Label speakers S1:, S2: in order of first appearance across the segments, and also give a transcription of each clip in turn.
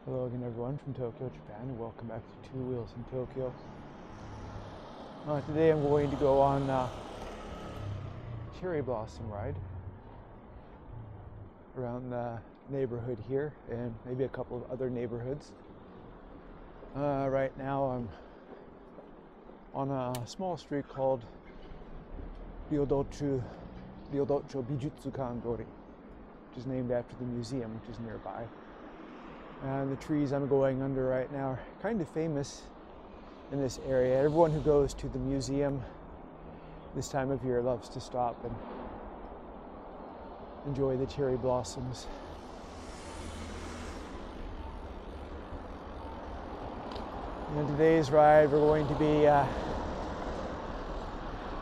S1: Hello again everyone from Tokyo, Japan, and welcome back to Two Wheels in Tokyo. Today I'm going to go on a cherry blossom ride around the neighborhood here and maybe a couple of other neighborhoods. Right now I'm on a small street called Ryodocho Bijutsukan Dori, which is named after the museum which is nearby. And the trees I'm going under right now are kind of famous in this area. Everyone who goes to the museum this time of year loves to stop and enjoy the cherry blossoms. In today's ride, we're going to be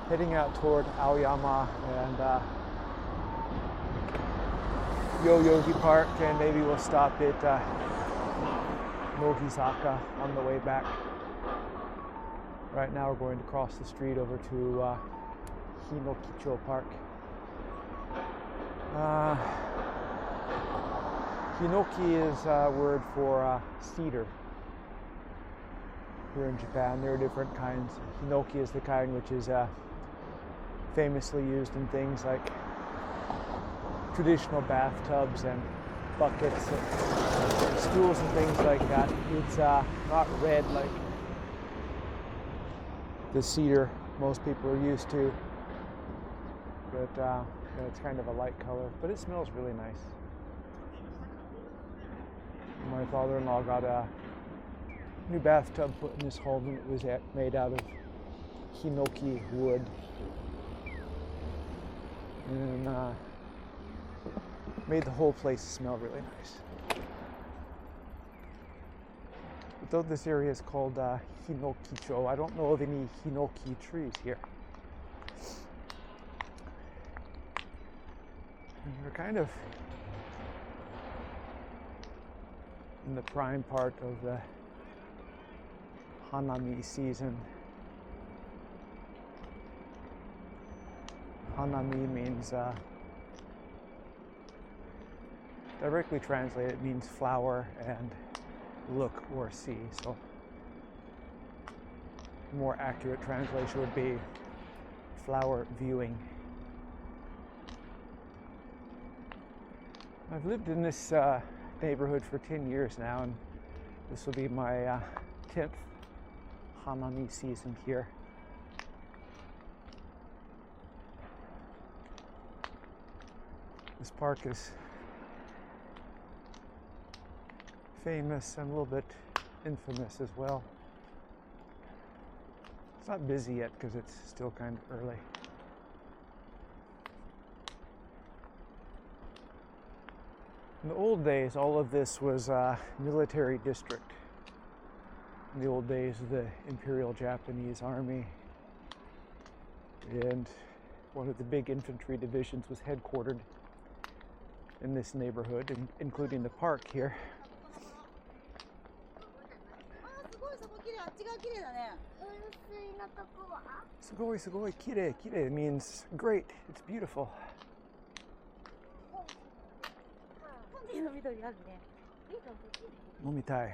S1: heading out toward Aoyama and Yoyogi Park, and maybe we'll stop at Nogizaka on the way back. Right now we're going to cross the street over to Hinokicho Park. Hinoki is a word for cedar. Here in Japan there are different kinds. Hinoki is the kind which is famously used in things like traditional bathtubs and buckets and stools and things like that. It's not red like the cedar most people are used to, but it's kind of a light color, but it smells really nice. My father-in-law got a new bathtub put in his home, and it was made out of hinoki wood, and made the whole place smell really nice. But though this area is called Hinokicho, I don't know of any hinoki trees here. And we're kind of in the prime part of the Hanami season. Hanami means directly translated, it means flower and look or see. So a more accurate translation would be flower viewing. I've lived in this neighborhood for 10 years now, and this will be my 10th Hanami season here. This park is famous and a little bit infamous as well. It's not busy yet because it's still kind of early. In the old days, all of this was a military district. In the old days of the Imperial Japanese Army, and one of the big infantry divisions was headquartered in this neighborhood, including the park here. Sugoi, sugoi, kirei, kirei means great, it's beautiful. Nomitai,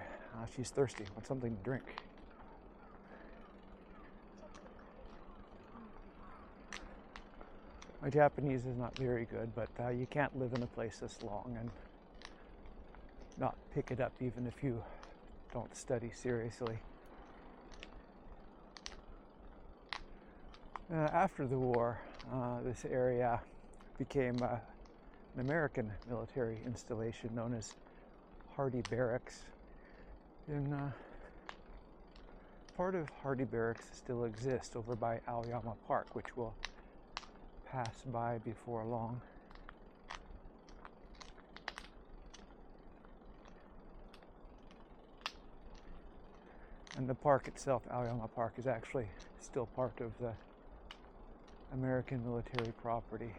S1: she's thirsty, wants something to drink. My Japanese is not very good, but you can't live in a place this long and not pick it up even if you don't study seriously. After the war, this area became an American military installation known as Hardy Barracks. And part of Hardy Barracks still exists over by Aoyama Park, which we'll pass by before long. And the park itself, Aoyama Park, is actually still part of the American military property.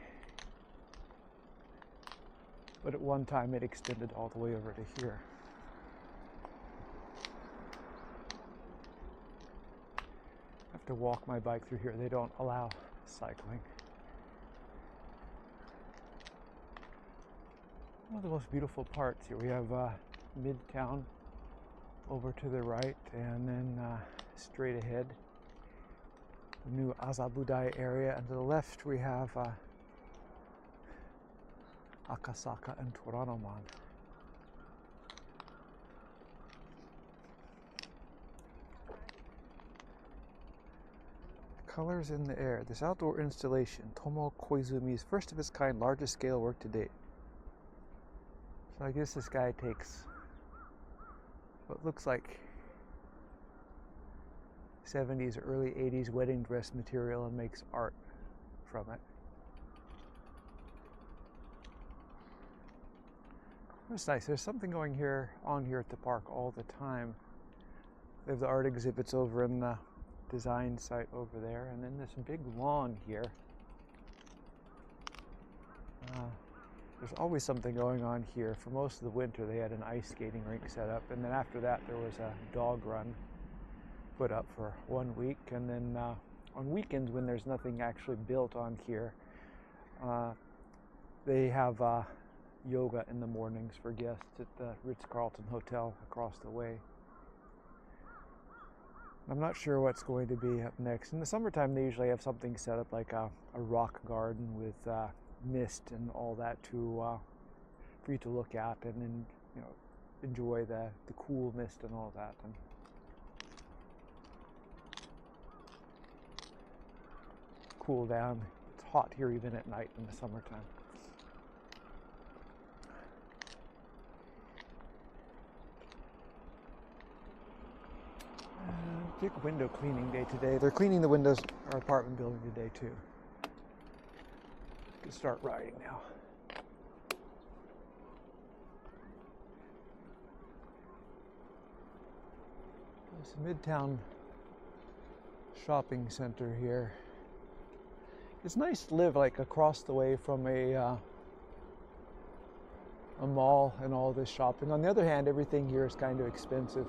S1: But at one time it extended all the way over to here. I have to walk my bike through here. They don't allow cycling. One of the most beautiful parts here. We have Midtown over to the right, and then straight ahead, the new Azabudai area, and to the left we have Akasaka and Toranoman. Colors in the air. This outdoor installation, Tomo Koizumi's first of its kind, largest scale work to date. So I guess this guy takes what looks like 70s, early 80s wedding dress material and makes art from it. It's nice. There's something going on here at the park all the time. They have the art exhibits over in the design site over there, and then this big lawn here. There's always something going on here. For most of the winter they had an ice skating rink set up, and then after that there was a dog run put up for 1 week, and then on weekends when there's nothing actually built on here, they have yoga in the mornings for guests at the Ritz-Carlton Hotel across the way. I'm not sure what's going to be up next. In the summertime they usually have something set up like a rock garden with mist and all that for you to look at, and then enjoy the cool mist and all that. And cool down. It's hot here even at night in the summertime. Big window cleaning day today. They're cleaning the windows in our apartment building today too. We can start riding now. There's a Midtown shopping center here. It's nice to live like across the way from a mall and all this shopping. On the other hand, everything here is kind of expensive.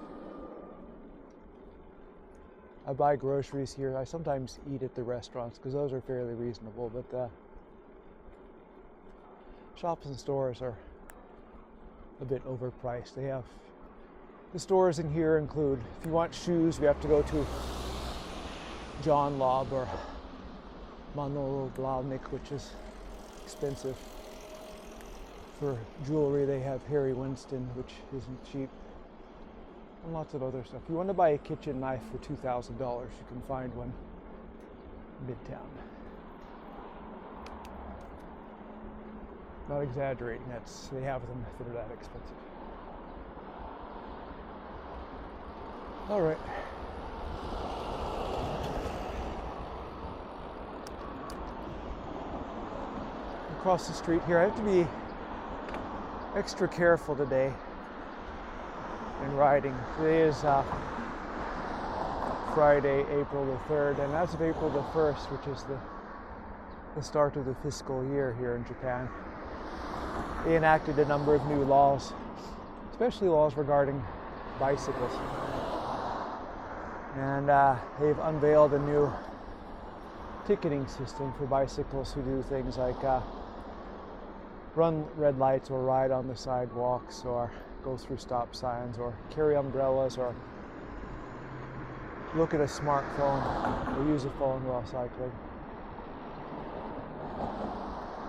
S1: I buy groceries here. I sometimes eat at the restaurants because those are fairly reasonable, but the shops and stores are a bit overpriced. They have the stores in here include, if you want shoes, you have to go to John Lobb or Manolo Blahnik, which is expensive. For jewelry, they have Harry Winston, which isn't cheap. And lots of other stuff. If you want to buy a kitchen knife for $2,000, you can find one in Midtown. Not exaggerating, they have them that are that expensive. All right. Across the street here, I have to be extra careful today in riding. Today is Friday, April the 3rd, and as of April the 1st, which is the start of the fiscal year here in Japan, they enacted a number of new laws, especially laws regarding bicycles. And they've unveiled a new ticketing system for bicycles who do things like run red lights or ride on the sidewalks or go through stop signs or carry umbrellas or look at a smartphone or use a phone while cycling.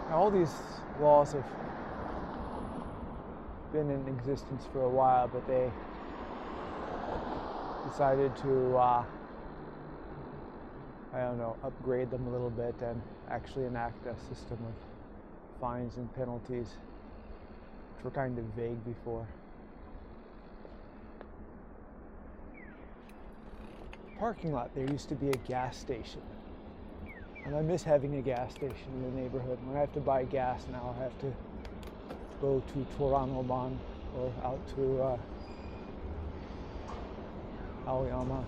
S1: Now, all these laws have been in existence for a while, but they decided to upgrade them a little bit and actually enact a system of fines and penalties, which were kind of vague before. Parking lot, there used to be a gas station, and I miss having a gas station in the neighborhood. When I have to buy gas now, I have to go to Toranoman or out to Aoyama.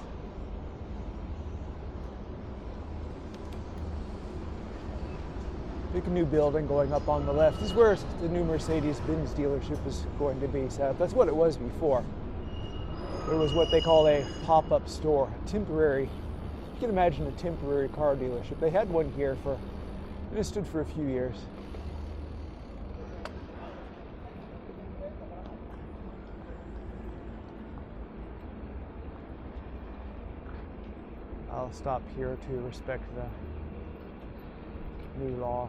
S1: Big new building going up on the left. This is where the new Mercedes-Benz dealership is going to be set up. That's what it was before. It was what they call a pop-up store, a temporary, you can imagine a temporary car dealership. They had one here it stood for a few years. I'll stop here to respect the new law.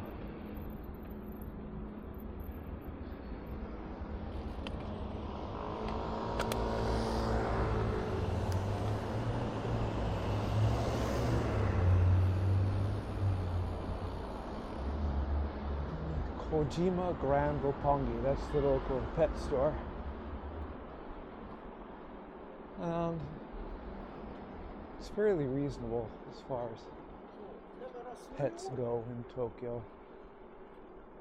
S1: Kojima Grand Roppongi, that's the local pet store. It's fairly reasonable as far as pets go in Tokyo.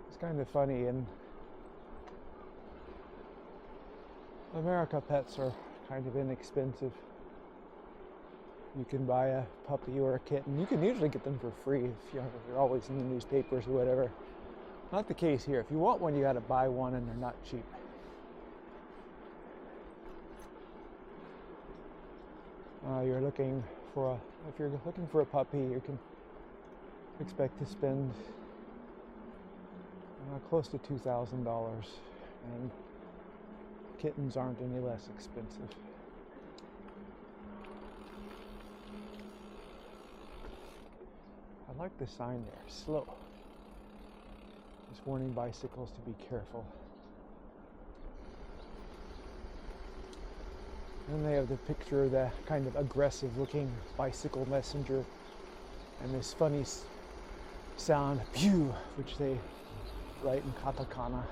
S1: It's kind of funny, in America pets are kind of inexpensive. You can buy a puppy or a kitten. You can usually get them for free if you're always in the newspapers or whatever. Not the case here. If you want one, you got to buy one, and they're not cheap. If you're looking for a puppy, you can expect to spend close to $2,000, and kittens aren't any less expensive. I like the sign there, slow. It's warning bicycles to be careful. And they have the picture of the kind of aggressive looking bicycle messenger and this funny sound, pew, which they write in katakana.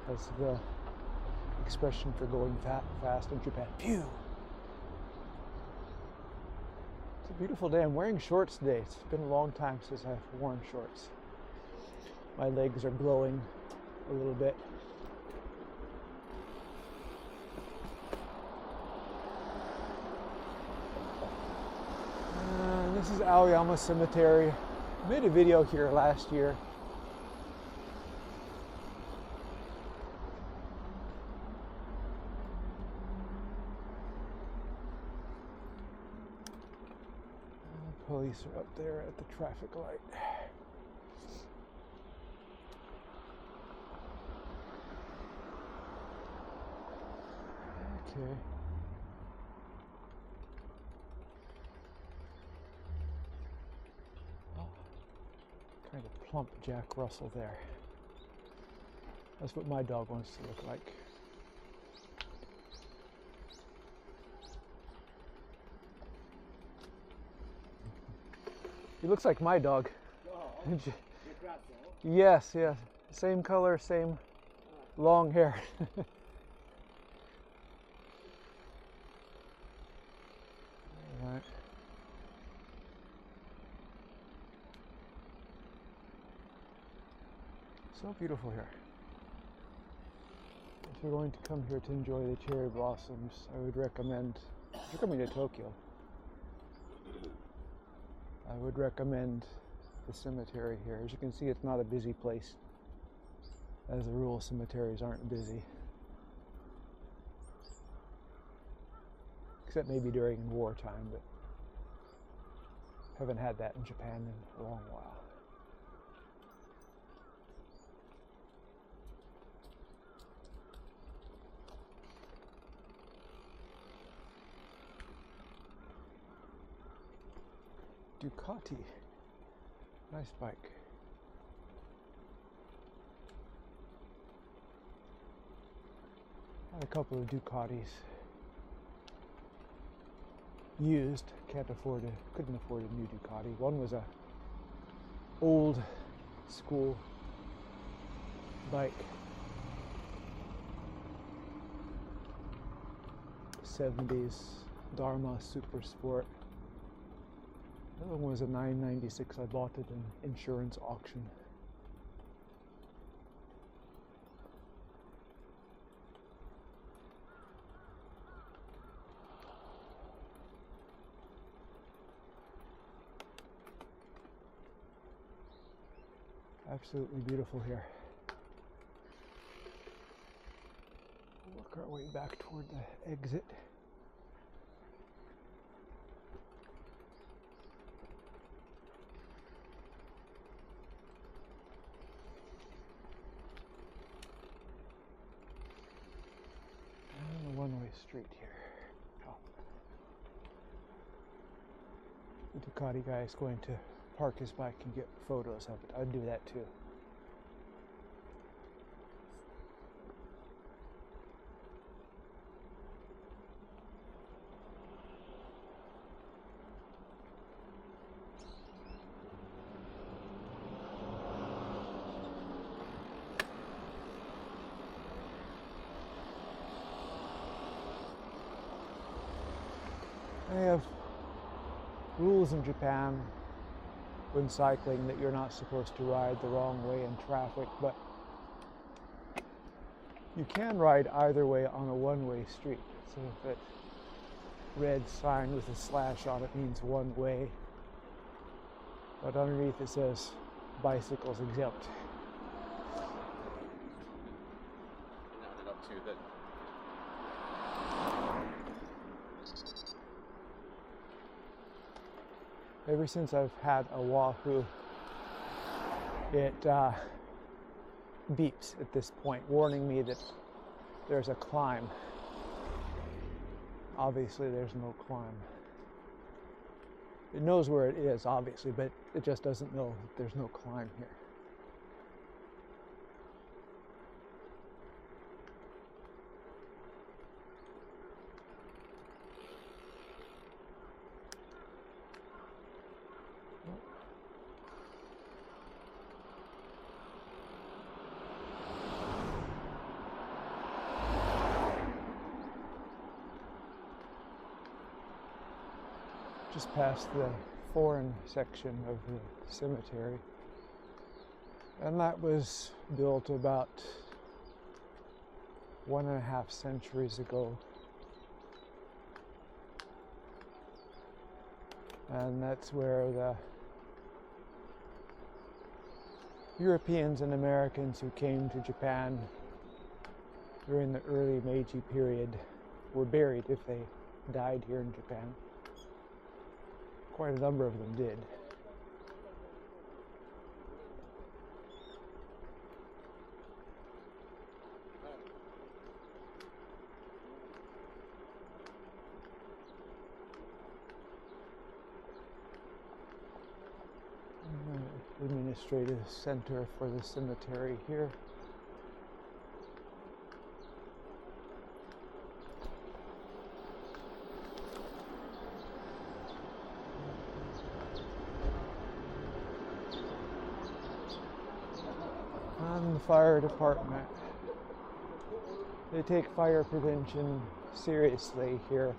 S1: That's the expression for going fast in Japan, pew. It's a beautiful day. I'm wearing shorts today. It's been a long time since I've worn shorts. My legs are glowing a little bit. This is Aoyama Cemetery. I made a video here last year. The police are up there at the traffic light. Okay. Kind of plump Jack Russell there. That's what my dog wants to look like. He looks like my dog. Yes, yes. Same color, same long hair. Alright. So beautiful here. If you're going to come here to enjoy the cherry blossoms, I would recommend, if you're coming to Tokyo, I would recommend the cemetery here. As you can see, it's not a busy place. As a rule, cemeteries aren't busy. Except maybe during wartime, but haven't had that in Japan in a long while. Ducati. Nice bike. Had a couple of Ducatis. Used. Couldn't afford a new Ducati. One was a old school bike. 70s Dharma Super Sport. The other one was a 996. I bought it in insurance auction. Absolutely beautiful here. We'll work our way back toward the exit. One-way street here. Oh. the Ducati guy is going to park his bike and get photos of it. I'd do that too. They have rules in Japan when cycling that you're not supposed to ride the wrong way in traffic, but you can ride either way on a one-way street. So if that red sign with a slash on it means one way, but underneath it says bicycles exempt.
S2: Rounded up to that.
S1: Ever since I've had a Wahoo, it beeps at this point, warning me that there's a climb. Obviously, there's no climb. It knows where it is, obviously, but it just doesn't know that there's no climb here. Just past the foreign section of the cemetery, and that was built about 1.5 centuries ago, and that's where the Europeans and Americans who came to Japan during the early Meiji period were buried if they died here in Japan. Quite a number of them did. Administrative center for the cemetery here. And the fire department. They take fire prevention seriously here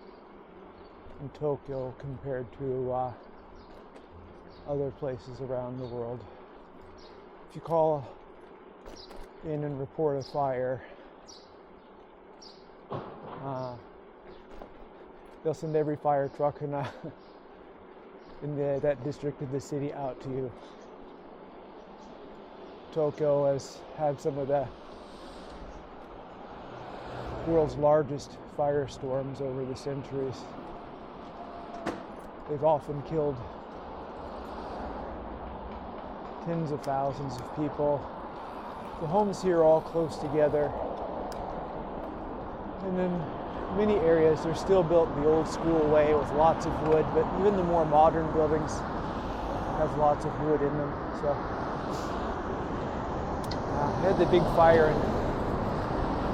S1: in Tokyo compared to other places around the world. If you call in and report a fire, they'll send every fire truck in that district of the city out to you. Tokyo has had some of the world's largest firestorms over the centuries. They've often killed tens of thousands of people. The homes here are all close together. And in many areas, they're still built the old school way with lots of wood, but even the more modern buildings have lots of wood in them. So I had the big fire in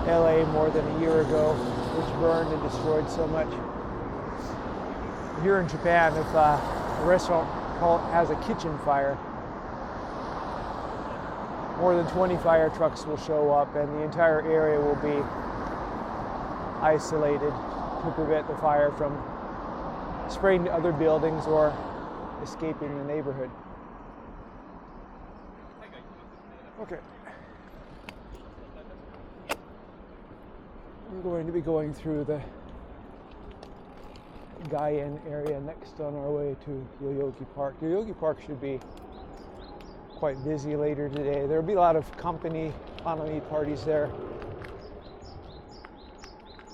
S1: LA more than a year ago, which burned and destroyed so much. Here in Japan, if a restaurant has a kitchen fire, more than 20 fire trucks will show up and the entire area will be isolated to prevent the fire from spreading to other buildings or escaping the neighborhood. Okay. We're going to be going through the Gaien area next on our way to Yoyogi Park. Yoyogi Park should be quite busy later today. There'll be a lot of company Hanami parties there.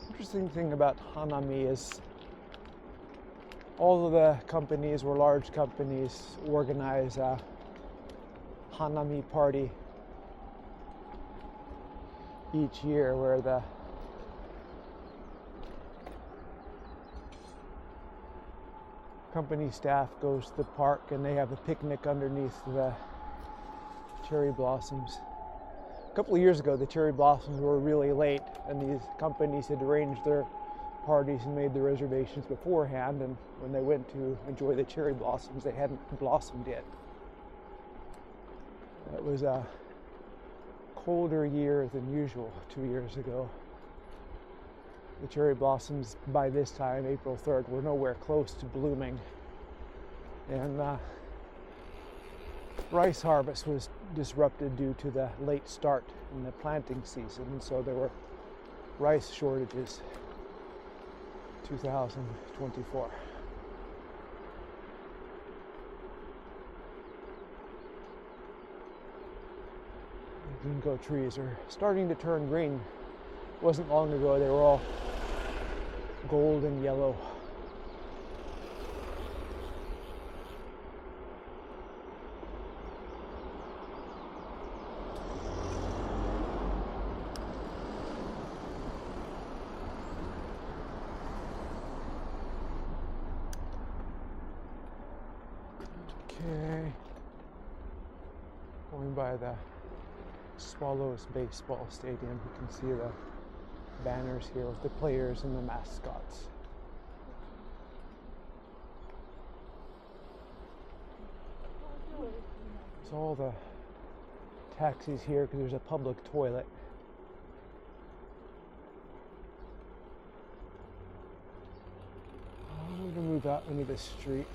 S1: Interesting thing about Hanami is all of the companies or large companies organize a Hanami party each year where the company staff goes to the park and they have a picnic underneath the cherry blossoms. A couple of years ago, the cherry blossoms were really late, and these companies had arranged their parties and made the reservations beforehand, and when they went to enjoy the cherry blossoms, they hadn't blossomed yet. It was a colder year than usual 2 years ago. The cherry blossoms by this time, April 3rd, were nowhere close to blooming, and rice harvest was disrupted due to the late start in the planting season, and so there were rice shortages 2024. The ginkgo trees are starting to turn green. It wasn't long ago they were all gold and yellow. Okay, going by the Swallows baseball stadium, you can see the banners here with the players and the mascots. There's all the taxis here because there's a public toilet. I'm going to move out into the street.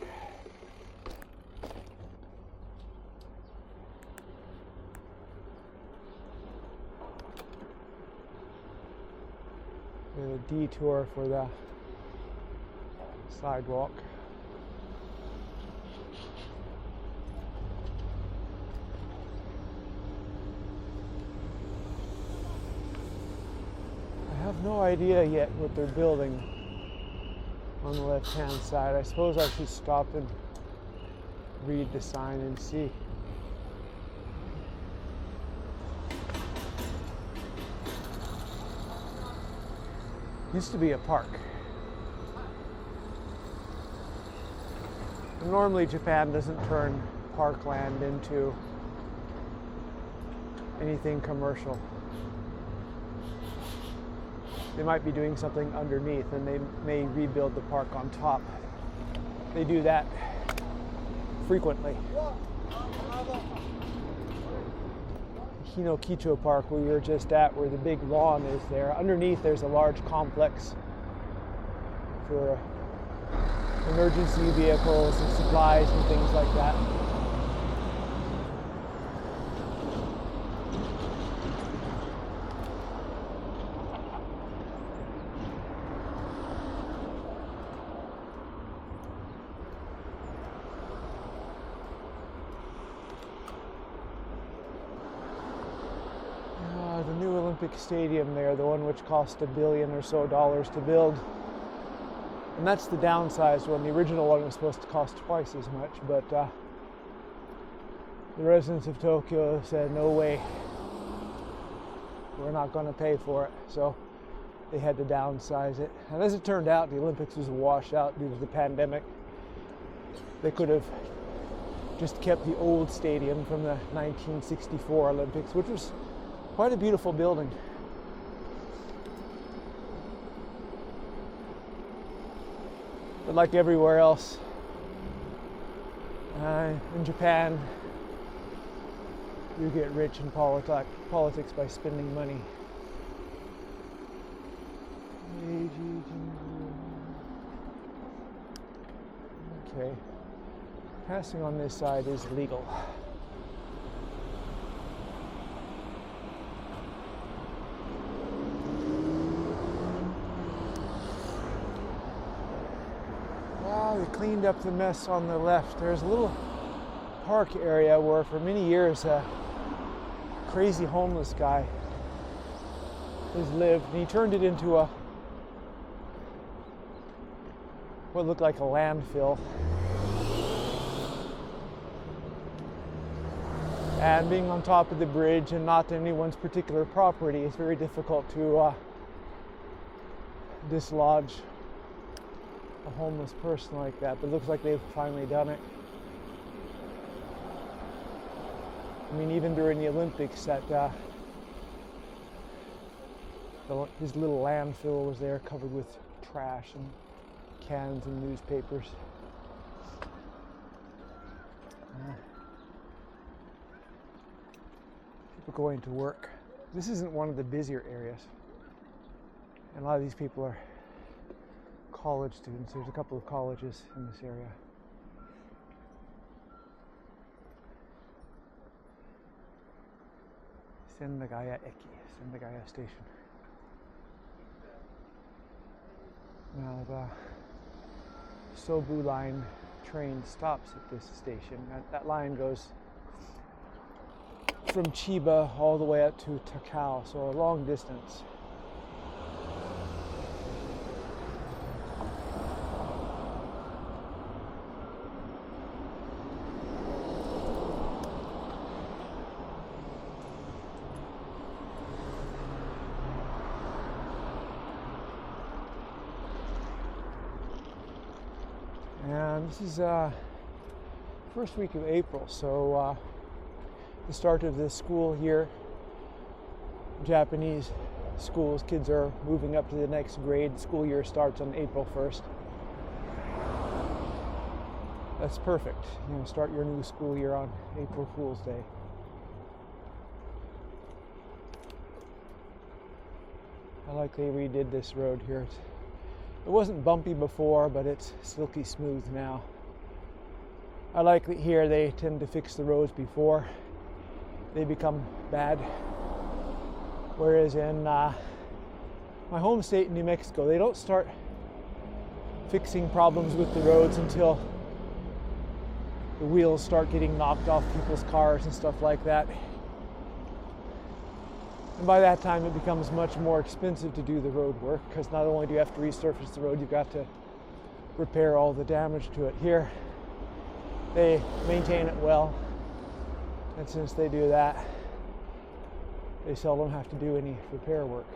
S1: A detour for the sidewalk. I have no idea yet what they're building on the left-hand side. I suppose I should stop and read the sign and see. Used to be a park. And normally Japan doesn't turn parkland into anything commercial. They might be doing something underneath and they may rebuild the park on top. They do that frequently. Hinokicho Park, we were just at, where the big lawn is there. Underneath there's a large complex for emergency vehicles and supplies and things like that. The new Olympic Stadium there, the one which cost $1 billion or so to build. And that's the downsized one. The original one was supposed to cost twice as much, but the residents of Tokyo said, no way, we're not going to pay for it. So they had to downsize it. And as it turned out, the Olympics was a washout due to the pandemic. They could have just kept the old stadium from the 1964 Olympics, which was quite a beautiful building. But like everywhere else in Japan, you get rich in politics by spending money. Okay, passing on this side is legal. They cleaned up the mess on the left. There's a little park area where for many years a crazy homeless guy has lived, and he turned it into what looked like a landfill. And being on top of the bridge and not anyone's particular property, it's very difficult to dislodge a homeless person like that, but it looks like they've finally done it. I mean, even during the Olympics, his little landfill was there covered with trash and cans and newspapers. People going to work. This isn't one of the busier areas. And a lot of these people are college students. There's a couple of colleges in this area. Sendagaya Eki, Sendagaya Station. Now the Sobu line train stops at this station. That line goes from Chiba all the way up to Takao, so a long distance. And this is first week of April, so the start of the school here. Japanese schools, kids are moving up to the next grade. School year starts on April 1st. That's perfect. You know, start your new school year on April Fool's Day. I like they redid this road here. It wasn't bumpy before, but it's silky smooth now. I like that here they tend to fix the roads before they become bad. Whereas in my home state in New Mexico, they don't start fixing problems with the roads until the wheels start getting knocked off people's cars and stuff like that. And by that time, it becomes much more expensive to do the road work, because not only do you have to resurface the road, you've got to repair all the damage to it. Here, they maintain it well, and since they do that, they seldom have to do any repair work.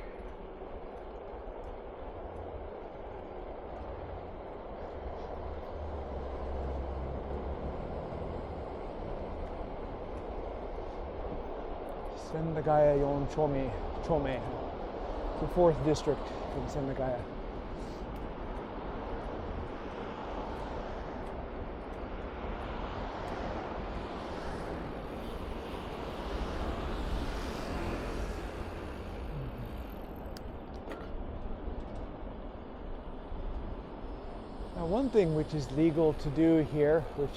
S1: Sendagaya Yon Chome, the 4th district in Sendagaya. Now, one thing which is legal to do here, which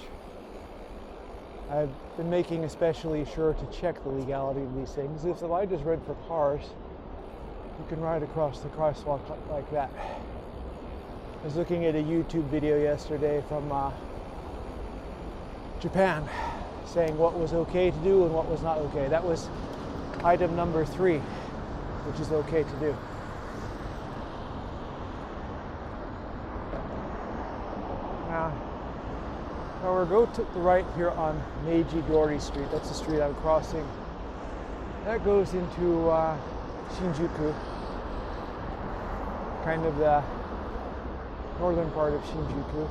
S1: I've been making especially sure to check the legality of these things, if the light is red for cars, you can ride across the crosswalk like that. I was looking at a YouTube video yesterday from Japan saying what was okay to do and what was not okay. That was item number 3, which is okay to do. Now we're going to the right here on Meiji Dori Street. That's the street I'm crossing. That goes into Shinjuku, kind of the northern part of Shinjuku.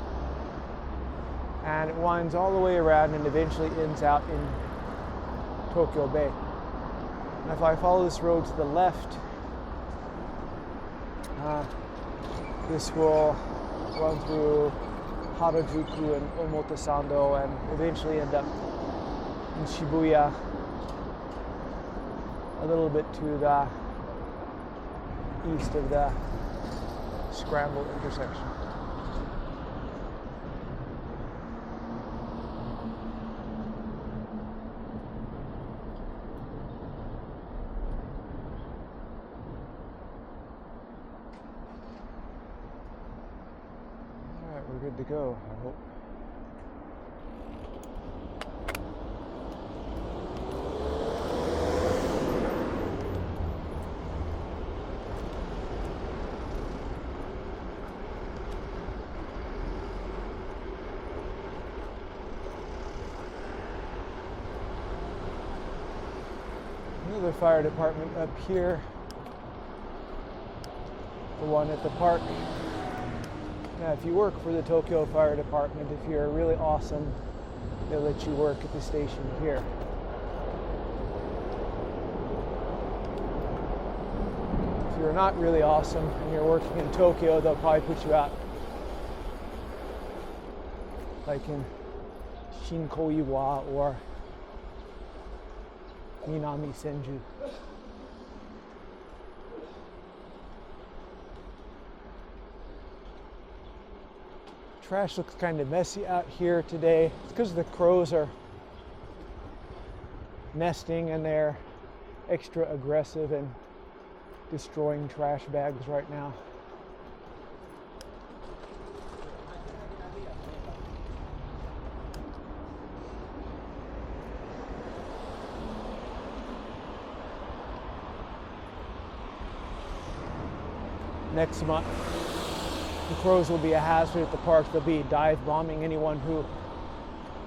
S1: And it winds all the way around and eventually ends out in Tokyo Bay. And if I follow this road to the left, this will run through Harajuku and Omotesando and eventually end up in Shibuya, a little bit to the east of the Scramble intersection. We're good to go, I hope. Another fire department up here. The one at the park. Now, if you work for the Tokyo Fire Department, if you're really awesome, they'll let you work at the station here. If you're not really awesome and you're working in Tokyo, they'll probably put you out, like in Shinkoiwa or Minami Senju. Trash looks kind of messy out here today. It's because the crows are nesting and they're extra aggressive and destroying trash bags right now. Next month, the crows will be a hazard at the park. They'll be dive bombing anyone who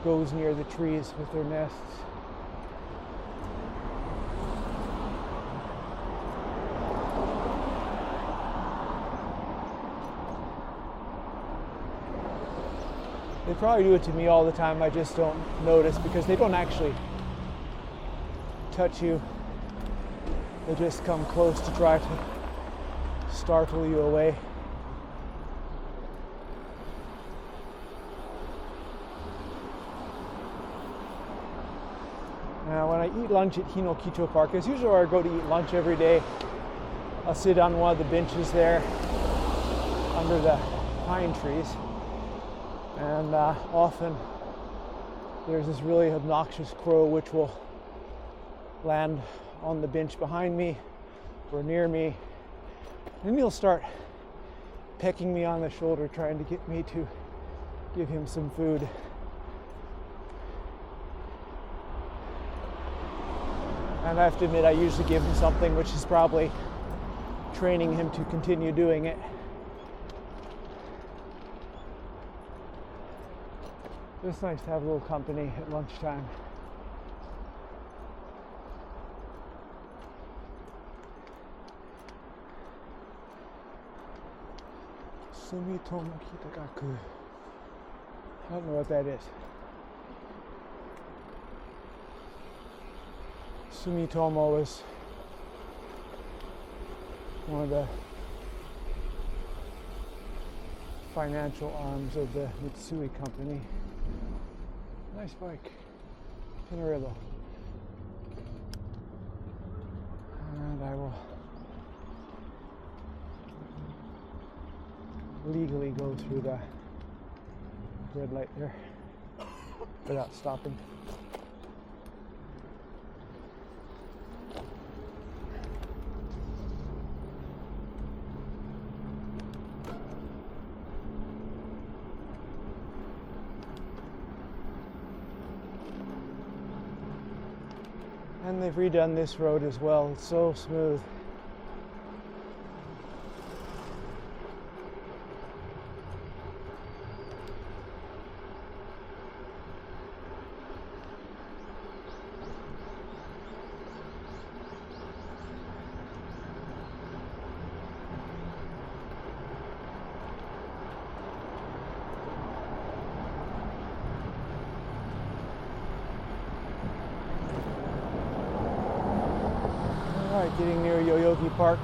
S1: goes near the trees with their nests. They probably do it to me all the time. I just don't notice because they don't actually touch you. They just come close to try to startle you away. Now, when I eat lunch at Hinokito Park, it's usually where I go to eat lunch every day. I'll sit on one of the benches there under the pine trees. And often there's this really obnoxious crow which will land on the bench behind me or near me. And he'll start pecking me on the shoulder, trying to get me to give him some food. And I have to admit, I usually give him something, which is probably training him to continue doing it. It's nice to have a little company at lunchtime. Sumitomo Kitagaku. I don't know what that is. Sumitomo is one of the financial arms of the Mitsui company. Nice bike, Pinarello. And I will legally go through the red light there without stopping. And they've redone this road as well. It's so smooth. Alright, getting near Yoyogi Park.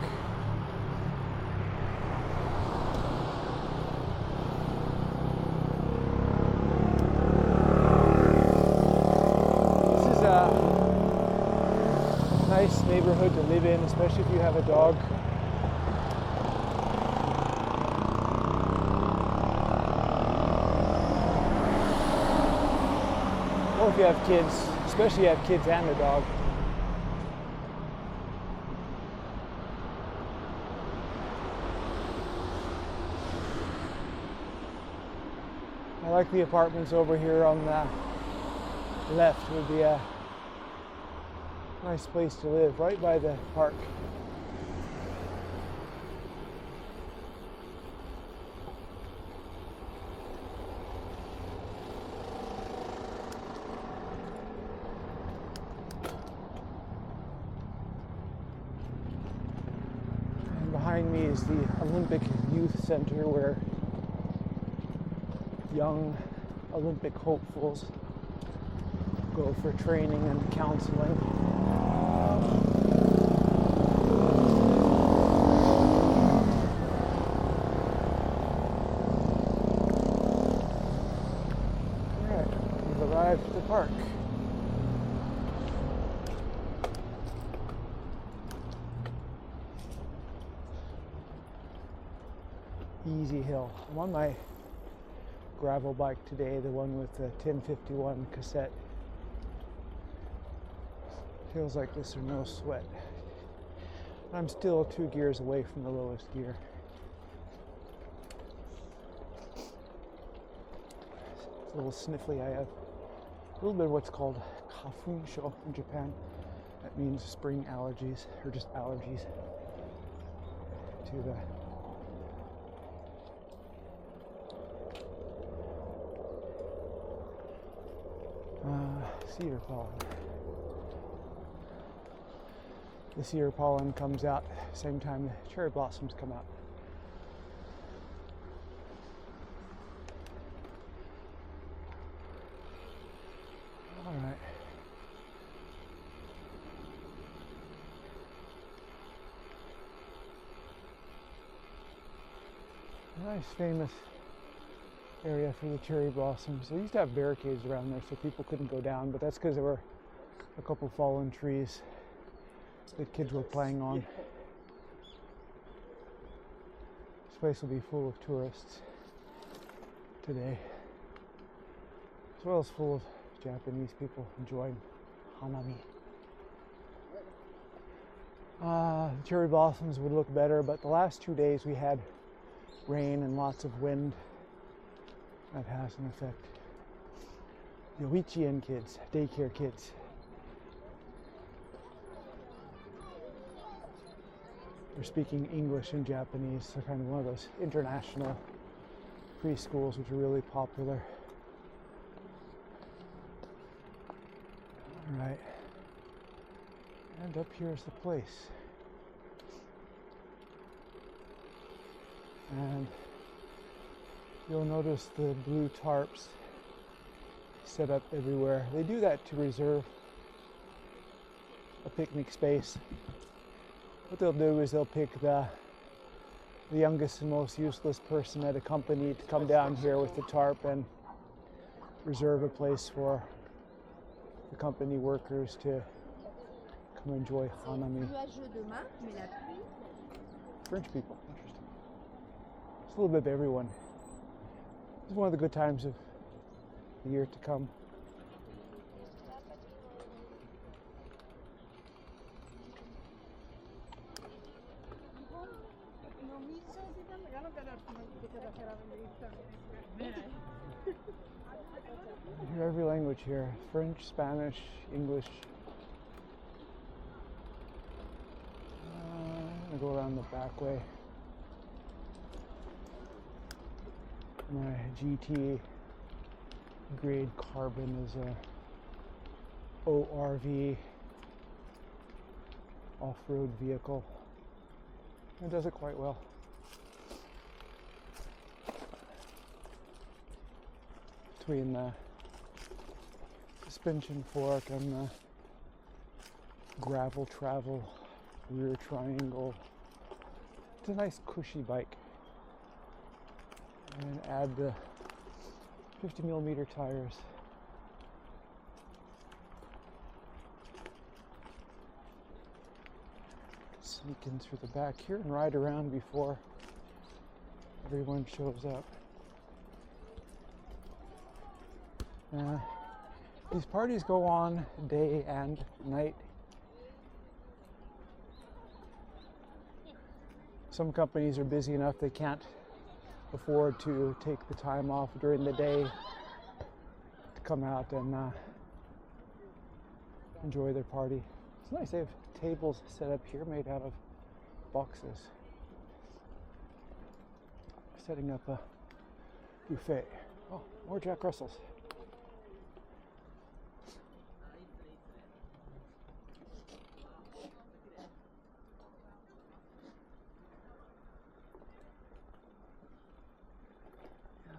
S1: This is a nice neighborhood to live in, especially if you have a dog. Or if you have kids, especially if you have kids and a dog. I like the apartments over here on the left. Would be a nice place to live, right by the park. And behind me is the Olympic Youth Center where young Olympic hopefuls go for training and counseling. Alright, we've arrived at the park. Easy hill. I'm on my gravel bike today, the one with the 1051 cassette. Feels like this or no sweat. I'm still 2 gears away from the lowest gear. It's a little sniffly. I have a little bit of what's called kafunsho in Japan. That means spring allergies, or just allergies to the cedar pollen. The cedar pollen comes out same time the cherry blossoms come out. All right. Nice, famous area for the cherry blossoms. They used to have barricades around there so people couldn't go down, but that's because there were a couple fallen trees that kids were playing on. This place will be full of tourists today, as well as full of Japanese people enjoying hanami. The cherry blossoms would look better, but the last 2 days we had rain and lots of wind. That has an effect. Yoichien kids, daycare kids. They're speaking English and Japanese. They're kind of one of those international preschools which are really popular. All right. And up here is the place. And you'll notice the blue tarps set up everywhere. They do that to reserve a picnic space. What they'll do is they'll pick the youngest and most useless person at a company to come down here with the tarp and reserve a place for the company workers to come enjoy hanami. French people, interesting. It's a little bit of everyone. It's one of the good times of the year to come. You hear every language here: French, Spanish, English. I'm gonna go around the back way. My GT grade carbon is a ORV off-road vehicle. It does it quite well. Between the suspension fork and the gravel travel rear triangle, it's a nice cushy bike. And add the 50mm tires. Sneak in through the back here and ride around before everyone shows up. These parties go on day and night. Some companies are busy enough they can't afford to take the time off during the day to come out and enjoy their party. It's nice, they have tables set up here made out of boxes. Setting up a buffet. Oh, more Jack Russells.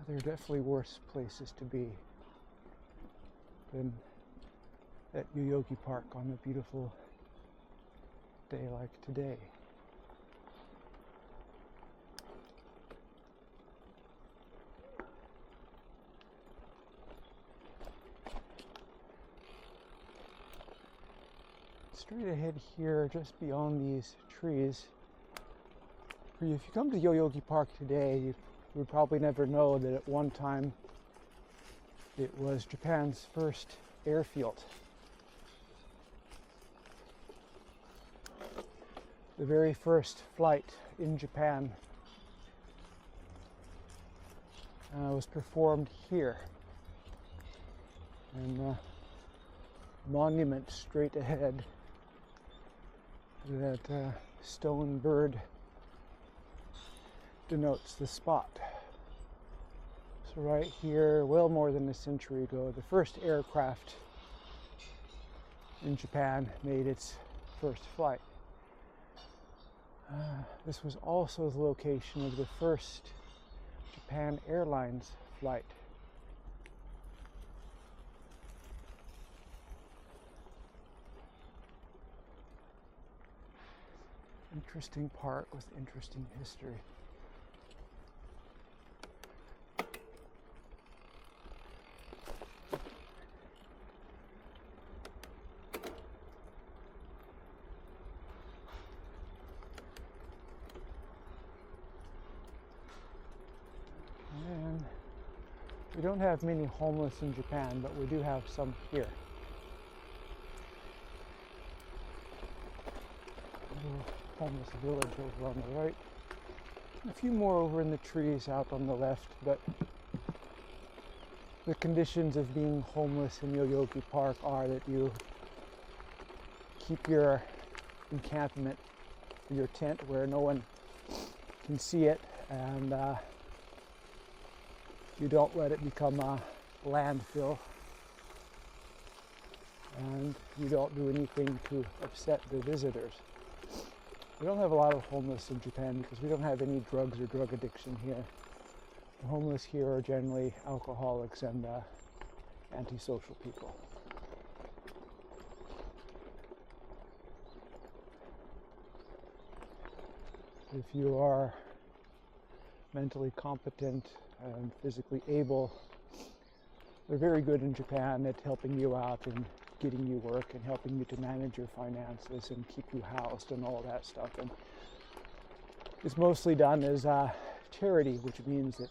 S1: there are definitely worse places to be than at Yoyogi Park on a beautiful day like today. Straight ahead here, just beyond these trees, if you come to Yoyogi Park today, you would probably never know that at one time it was Japan's first airfield. The very first flight in Japan was performed here. And monument straight ahead, that stone bird denotes the spot. So right here, well more than a century ago, the first aircraft in Japan made its first flight. This was also the location of the first Japan Airlines flight. Interesting park with interesting history. And we don't have many homeless in Japan, but we do have some here. Homeless village over on the right. A few more over in the trees out on the left, but the conditions of being homeless in Yoyogi Park are that you keep your encampment, your tent, where no one can see it, and you don't let it become a landfill, and you don't do anything to upset the visitors. We don't have a lot of homeless in Japan because we don't have any drugs or drug addiction here. The homeless here are generally alcoholics and antisocial people. If you are mentally competent and physically able, they're very good in Japan at helping you out and getting you work and helping you to manage your finances and keep you housed and all that stuff. And it's mostly done as charity, which means that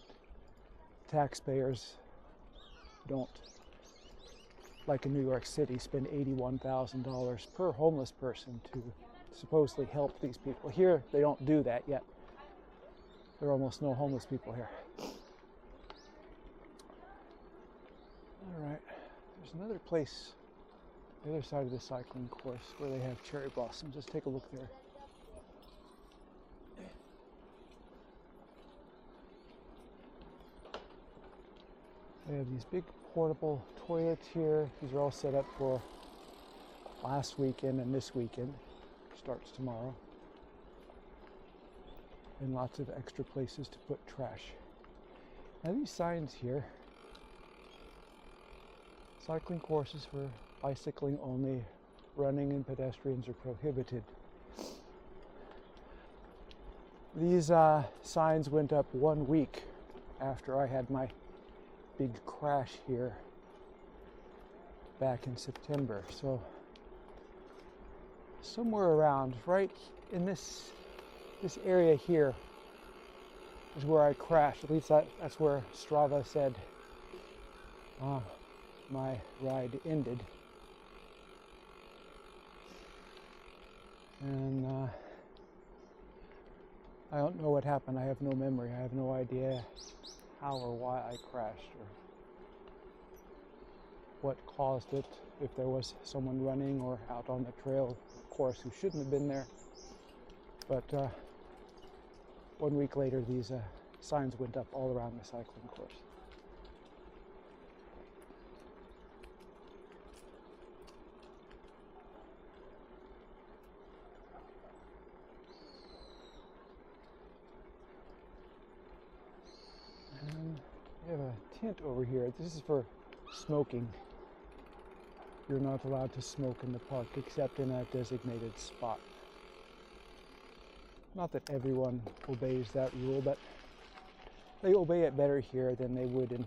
S1: taxpayers don't, like in New York City, spend $81,000 per homeless person to supposedly help these people. Here, they don't do that yet. There are almost no homeless people here. All right, there's another place, the other side of the cycling course, where they have cherry blossoms. Let's take a look there. They have these big portable toilets here. These are all set up for last weekend and this weekend. Starts tomorrow. And lots of extra places to put trash. Now these signs here, cycling courses for bicycling only, running and pedestrians are prohibited. These signs went up 1 week after I had my big crash here back in September. So somewhere around right in this area here is where I crashed. At least that's where Strava said my ride ended. And I don't know what happened. I have no memory. I have no idea how or why I crashed or what caused it, if there was someone running or out on the trail, of course, who shouldn't have been there. But 1 week later, these signs went up all around the cycling course. We have a tent over here. This is for smoking. You're not allowed to smoke in the park except in a designated spot. Not that everyone obeys that rule, but they obey it better here than they would in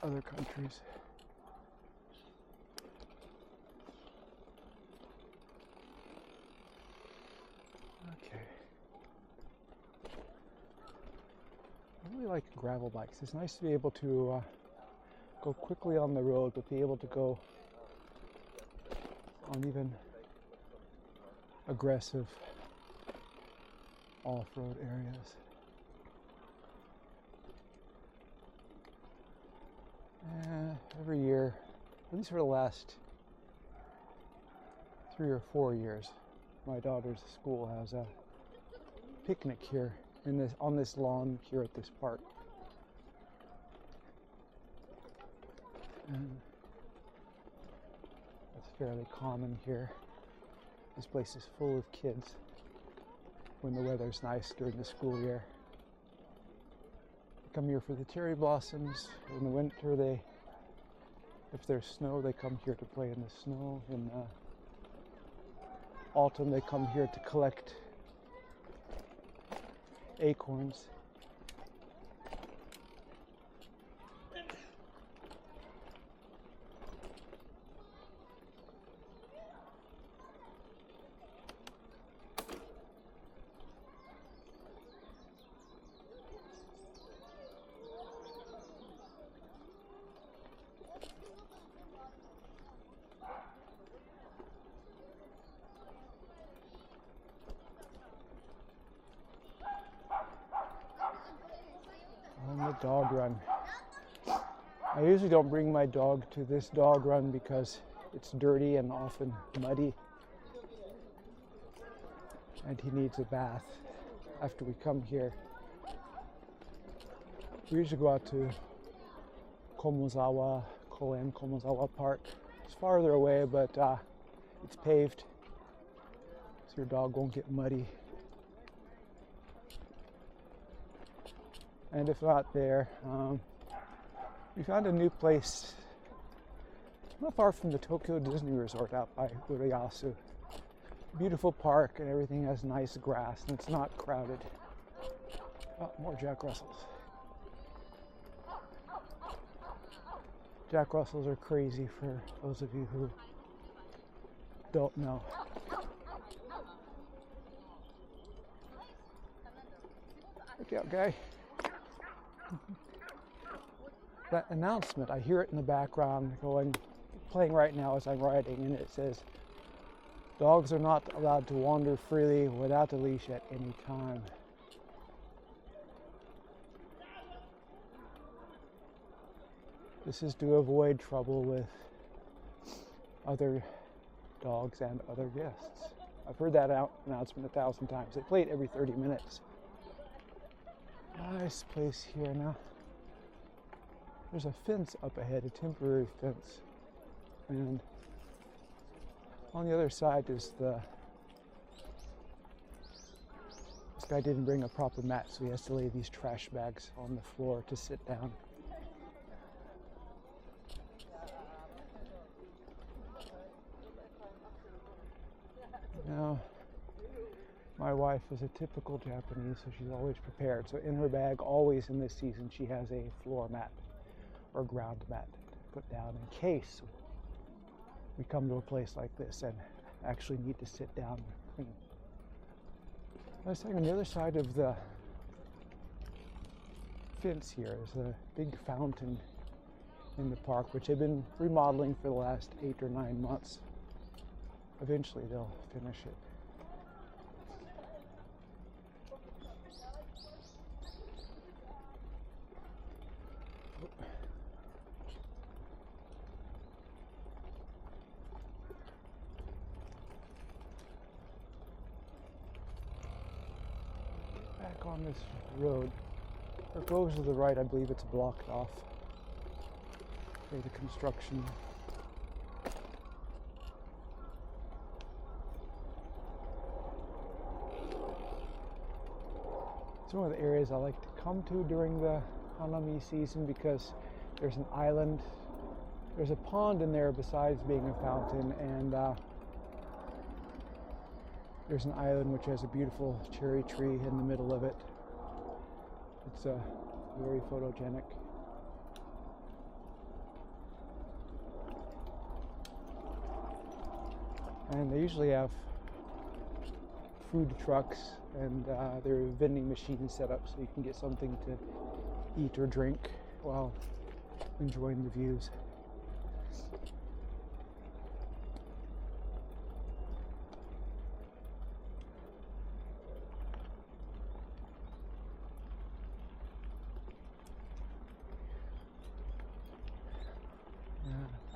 S1: other countries. Okay. I really like gravel bikes. It's nice to be able to go quickly on the road, but be able to go on even aggressive off-road areas. Every year, at least for the last 3 or 4 years, my daughter's school has a picnic here on this lawn here at this park. And that's fairly common here. This place is full of kids when the weather's nice during the school year. They come here for the cherry blossoms. In the winter, if there's snow, they come here to play in the snow. In autumn, they come here to collect acorns. On the dog run. I usually don't bring my dog to this dog run because it's dirty and often muddy, and he needs a bath after we come here. We usually go out to Komozawa Park. It's farther away, but it's paved, so your dog won't get muddy. And if not there, we found a new place not far from the Tokyo Disney Resort out by Urayasu. Beautiful park and everything has nice grass and it's not crowded. Oh, more Jack Russells. Jack Russells are crazy for those of you who don't know. Look out, guy. That announcement, I hear it in the background playing right now as I'm riding, and it says, dogs are not allowed to wander freely without a leash at any time. This is to avoid trouble with other dogs and other guests. I've heard that announcement 1,000 times. They play it every 30 minutes. Nice place here now. There's a fence up ahead, a temporary fence. And on the other side is this guy didn't bring a proper mat, so he has to lay these trash bags on the floor to sit down. Now, my wife is a typical Japanese, so she's always prepared. So in her bag, always in this season, she has a floor mat or ground mat to put down in case we come to a place like this and actually need to sit down and clean. I was saying on the other side of the fence here is a big fountain in the park, which they've been remodeling for the last 8 or 9 months. Eventually they'll finish it. Back on this road. If it goes to the right, I believe it's blocked off for the construction. It's one of the areas I like to come to during the Hanami season because there's an island, there's a pond in there besides being a fountain, and there's an island which has a beautiful cherry tree in the middle of it. It's very photogenic. And they usually have food trucks and there are vending machines set up so you can get something to eat or drink while enjoying the views.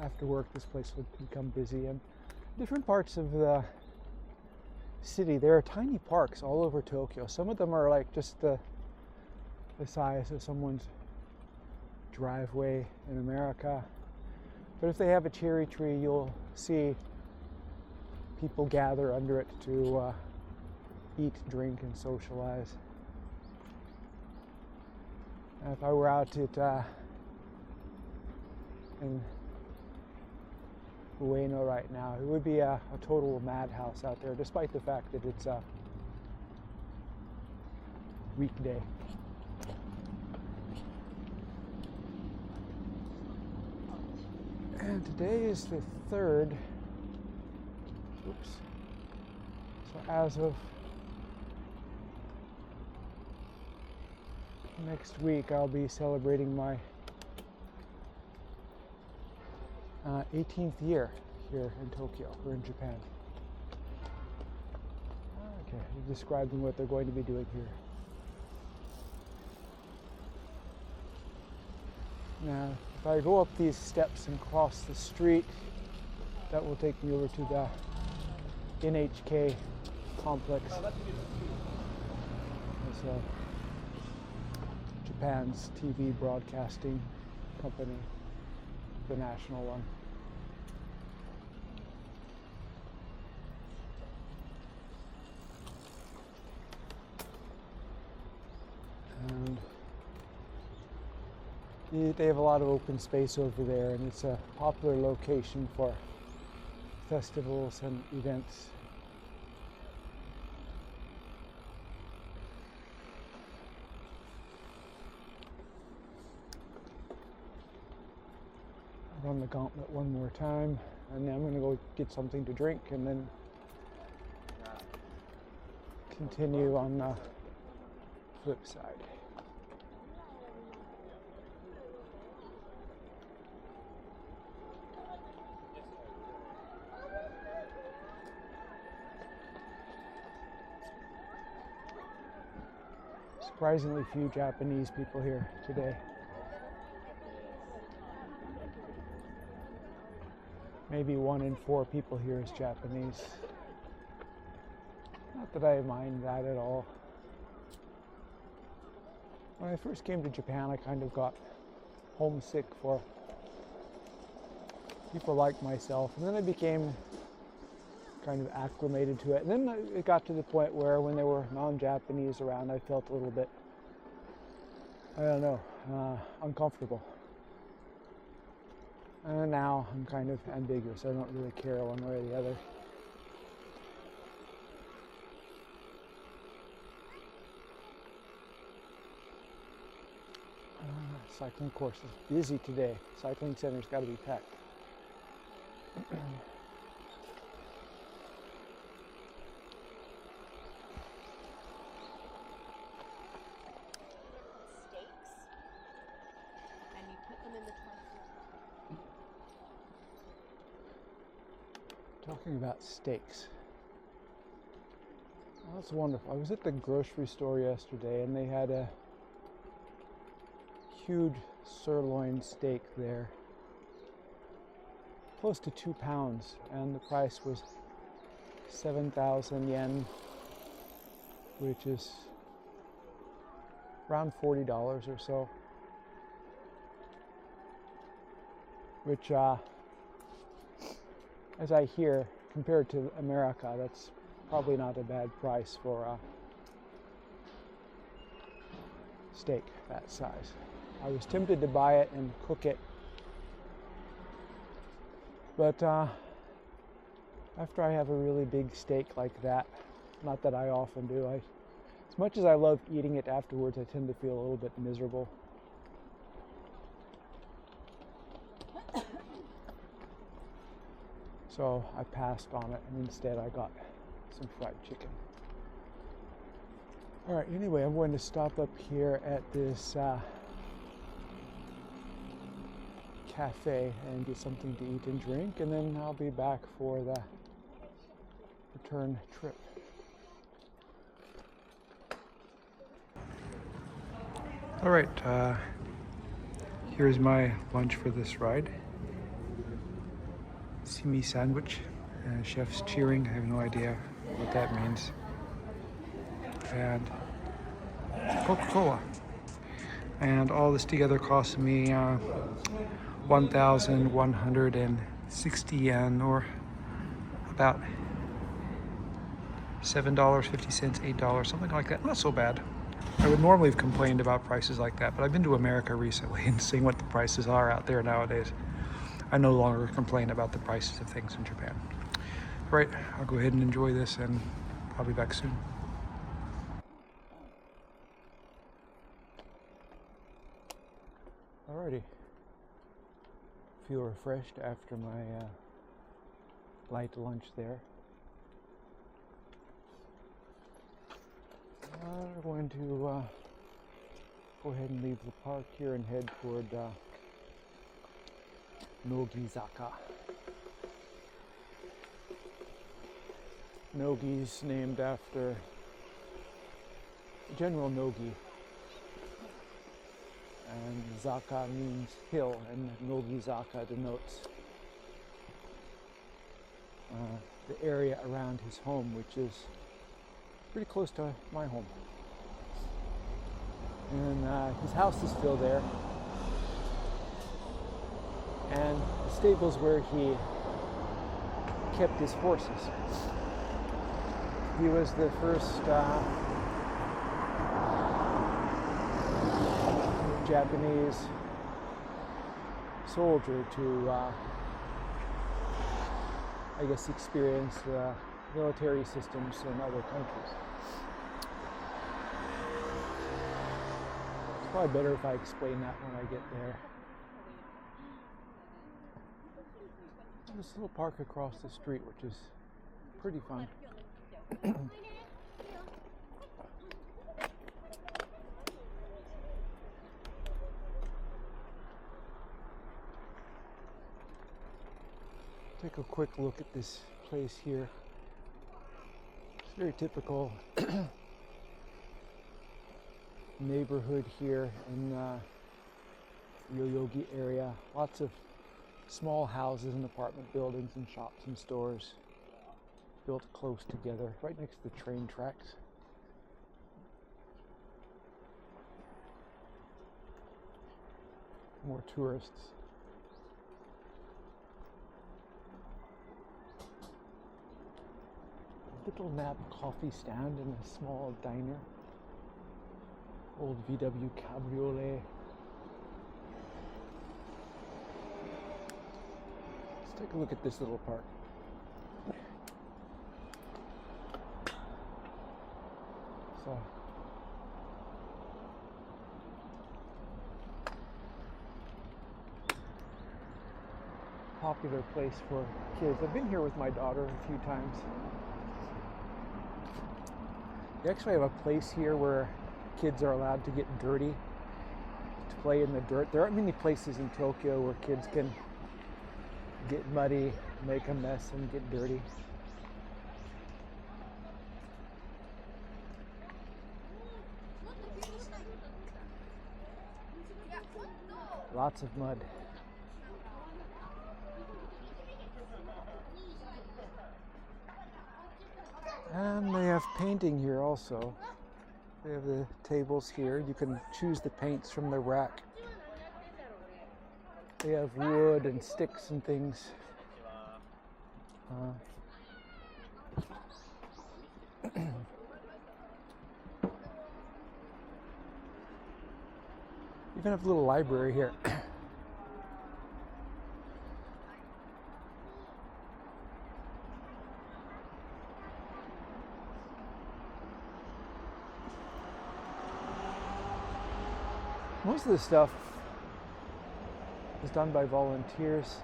S1: After work, this place would become busy, and different parts of the city, there are tiny parks all over Tokyo. Some of them are like just the size of someone's driveway in America. But if they have a cherry tree, you'll see people gather under it to eat, drink, and socialize. And if I were out at in Ueno right now, it would be a total madhouse out there, despite the fact that it's a weekday. And today is the 3rd. Oops. So as of next week, I'll be celebrating my 18th year here in Tokyo, or in Japan. Okay, you're describing what they're going to be doing here. Now, if I go up these steps and cross the street, that will take me over to the NHK complex. It's Japan's TV broadcasting company, the national one. And they have a lot of open space over there, and it's a popular location for festivals and events. Run the gauntlet one more time, and then I'm going to go get something to drink and then continue on the flip side. Surprisingly few Japanese people here today. Maybe 1 in 4 people here is Japanese. Not that I mind that at all. When I first came to Japan, I kind of got homesick for people like myself, and then I became kind of acclimated to it. And then it got to the point where when there were non-Japanese around, I felt a little bit, I don't know, uncomfortable. And now I'm kind of ambiguous. I don't really care one way or the other. Cycling course is busy today. Cycling center's got to be packed. Talking about steaks. Oh, that's wonderful. I was at the grocery store yesterday and they had a huge sirloin steak there. Close to 2 pounds, and the price was 7,000 yen, which is around $40 or so. Which, as I hear, compared to America, that's probably not a bad price for steak that size. I was tempted to buy it and cook it, but after I have a really big steak like that, not that I often do, as much as I love eating it afterwards, I tend to feel a little bit miserable. So I passed on it, and instead I got some fried chicken. All right, anyway, I'm going to stop up here at this cafe and get something to eat and drink, and then I'll be back for the return trip. All right, here's my lunch for this ride. Simi sandwich, chef's cheering, I have no idea what that means. And Coca-Cola. And all this together cost me 1,160 yen, or about $7.50, $8, something like that. Not so bad. I would normally have complained about prices like that, but I've been to America recently and seeing what the prices are out there nowadays, I no longer complain about the prices of things in Japan. All right, I'll go ahead and enjoy this, and I'll be back soon. Alrighty. Feel refreshed after my light lunch there. We're going to go ahead and leave the park here and head toward Nogizaka. Nogi's named after General Nogi. And Zaka means hill, and Nogizaka denotes the area around his home, which is pretty close to my home. And his house is still there. And the stable's where he kept his horses. He was the first Japanese soldier to, I guess, experience the military systems in other countries. It's probably better if I explain that when I get there. This little park across the street, which is pretty fun. Take a quick look at this place here. It's very typical neighborhood here in the Yoyogi area. Lots of small houses and apartment buildings and shops and stores built close together, right next to the train tracks. More tourists. Little nap coffee stand and a small diner. Old VW Cabriolet. Let's take a look at this little park. So, popular place for kids. I've been here with my daughter a few times. They actually have a place here where kids are allowed to get dirty, to play in the dirt. There aren't many places in Tokyo where kids can get muddy, make a mess, and get dirty. Lots of mud. And they have painting here also. They have the tables here. You can choose the paints from the rack. They have wood and sticks and things. Even have a little library here. Most of this stuff is done by volunteers.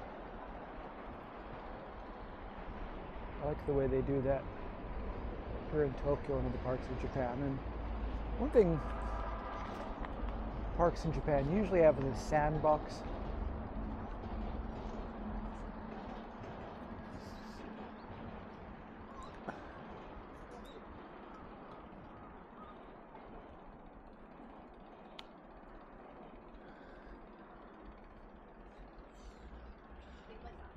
S1: I like the way they do that here in Tokyo and other parts of Japan. And one thing parks in Japan usually have is a sandbox.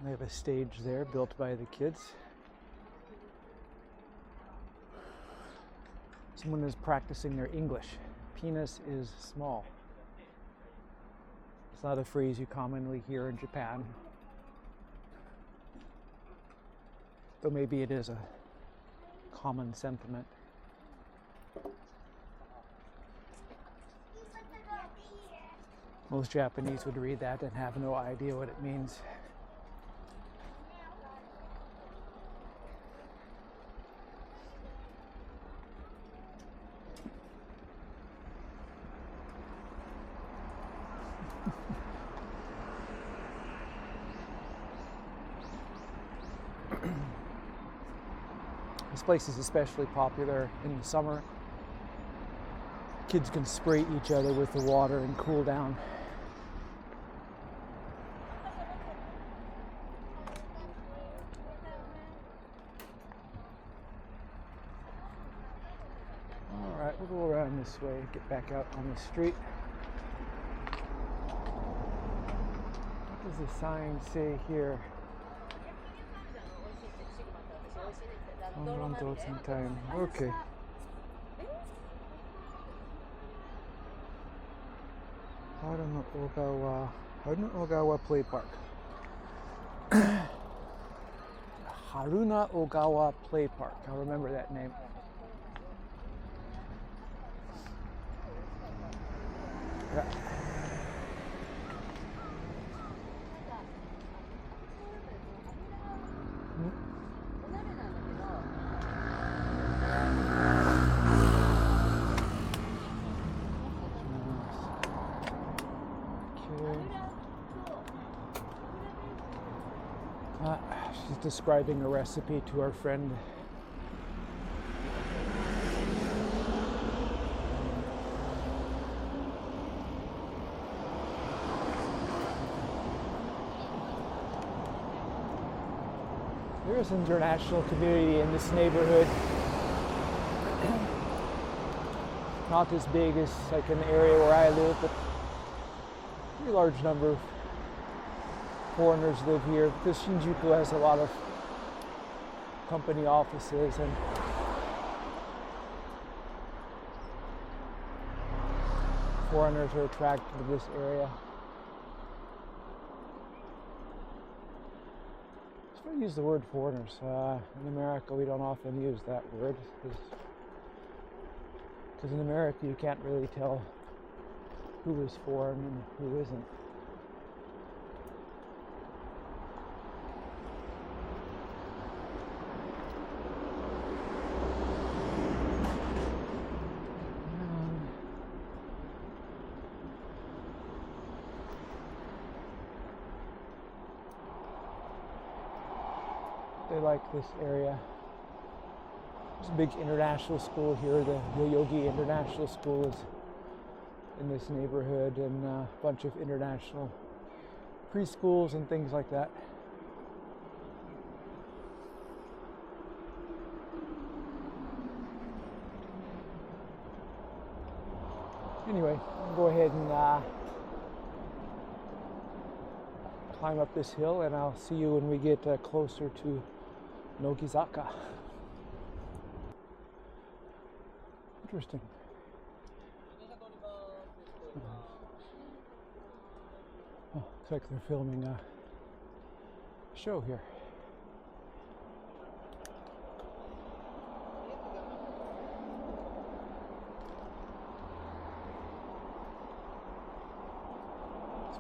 S1: They have a stage there built by the kids. Someone is practicing their English. Penis is small. It's not a phrase you commonly hear in Japan. Though maybe it is a common sentiment. Most Japanese would read that and have no idea what it means. This place is especially popular in the summer. Kids can spray each other with the water and cool down. All right, we'll go around this way, get back out on the street. What does the sign say here? Time. Okay. Haruna Ogawa Play Park. Haruna Ogawa Play Park. I'll remember that name. Yeah. She's describing a recipe to our friend. There is an international community in this neighborhood. Not as big as like in the area where I live, but a pretty large number of foreigners live here because Shinjuku has a lot of company offices and foreigners are attracted to this area. Just want to use the word foreigners. In America, we don't often use that word because in America you can't really tell who is foreign and who isn't. They like this area. There's a big international school here. The Yoyogi International School is in this neighborhood, and a bunch of international preschools and things like that. Anyway, I'll go ahead and climb up this hill, and I'll see you when we get closer to Nogizaka. Interesting. Oh, looks like they're filming a show here.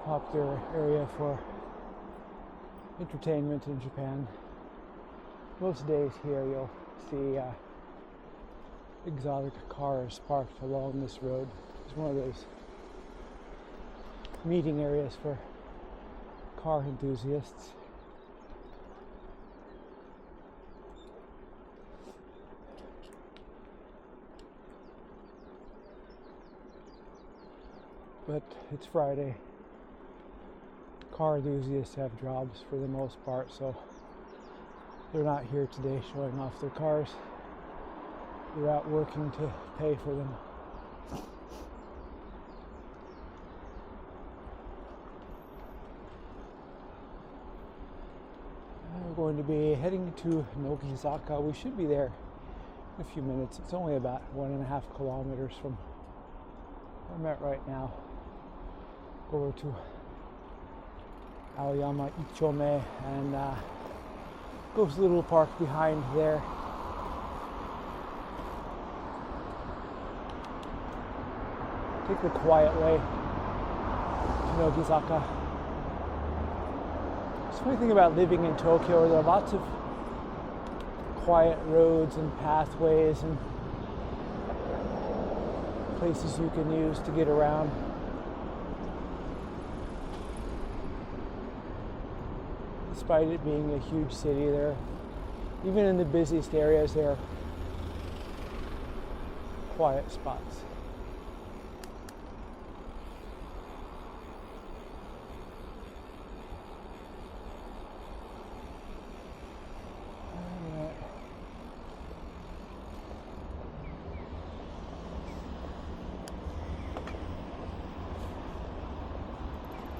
S1: popular area for entertainment in Japan. Most days here you'll see exotic cars parked along this road. It's one of those meeting areas for car enthusiasts. But it's Friday. Car enthusiasts have jobs for the most part, so they're not here today showing off their cars. They're out working to pay for them. We're going to be heading to Nogizaka. We should be there in a few minutes. It's only about 1.5 kilometers from where I'm at right now. Go over to Aoyama Ichome and go to the little park behind there. Take the quiet way to Nogizaka. The funny thing about living in Tokyo, there are lots of quiet roads and pathways and places you can use to get around. Despite it being a huge city, there, even in the busiest areas, there are quiet spots.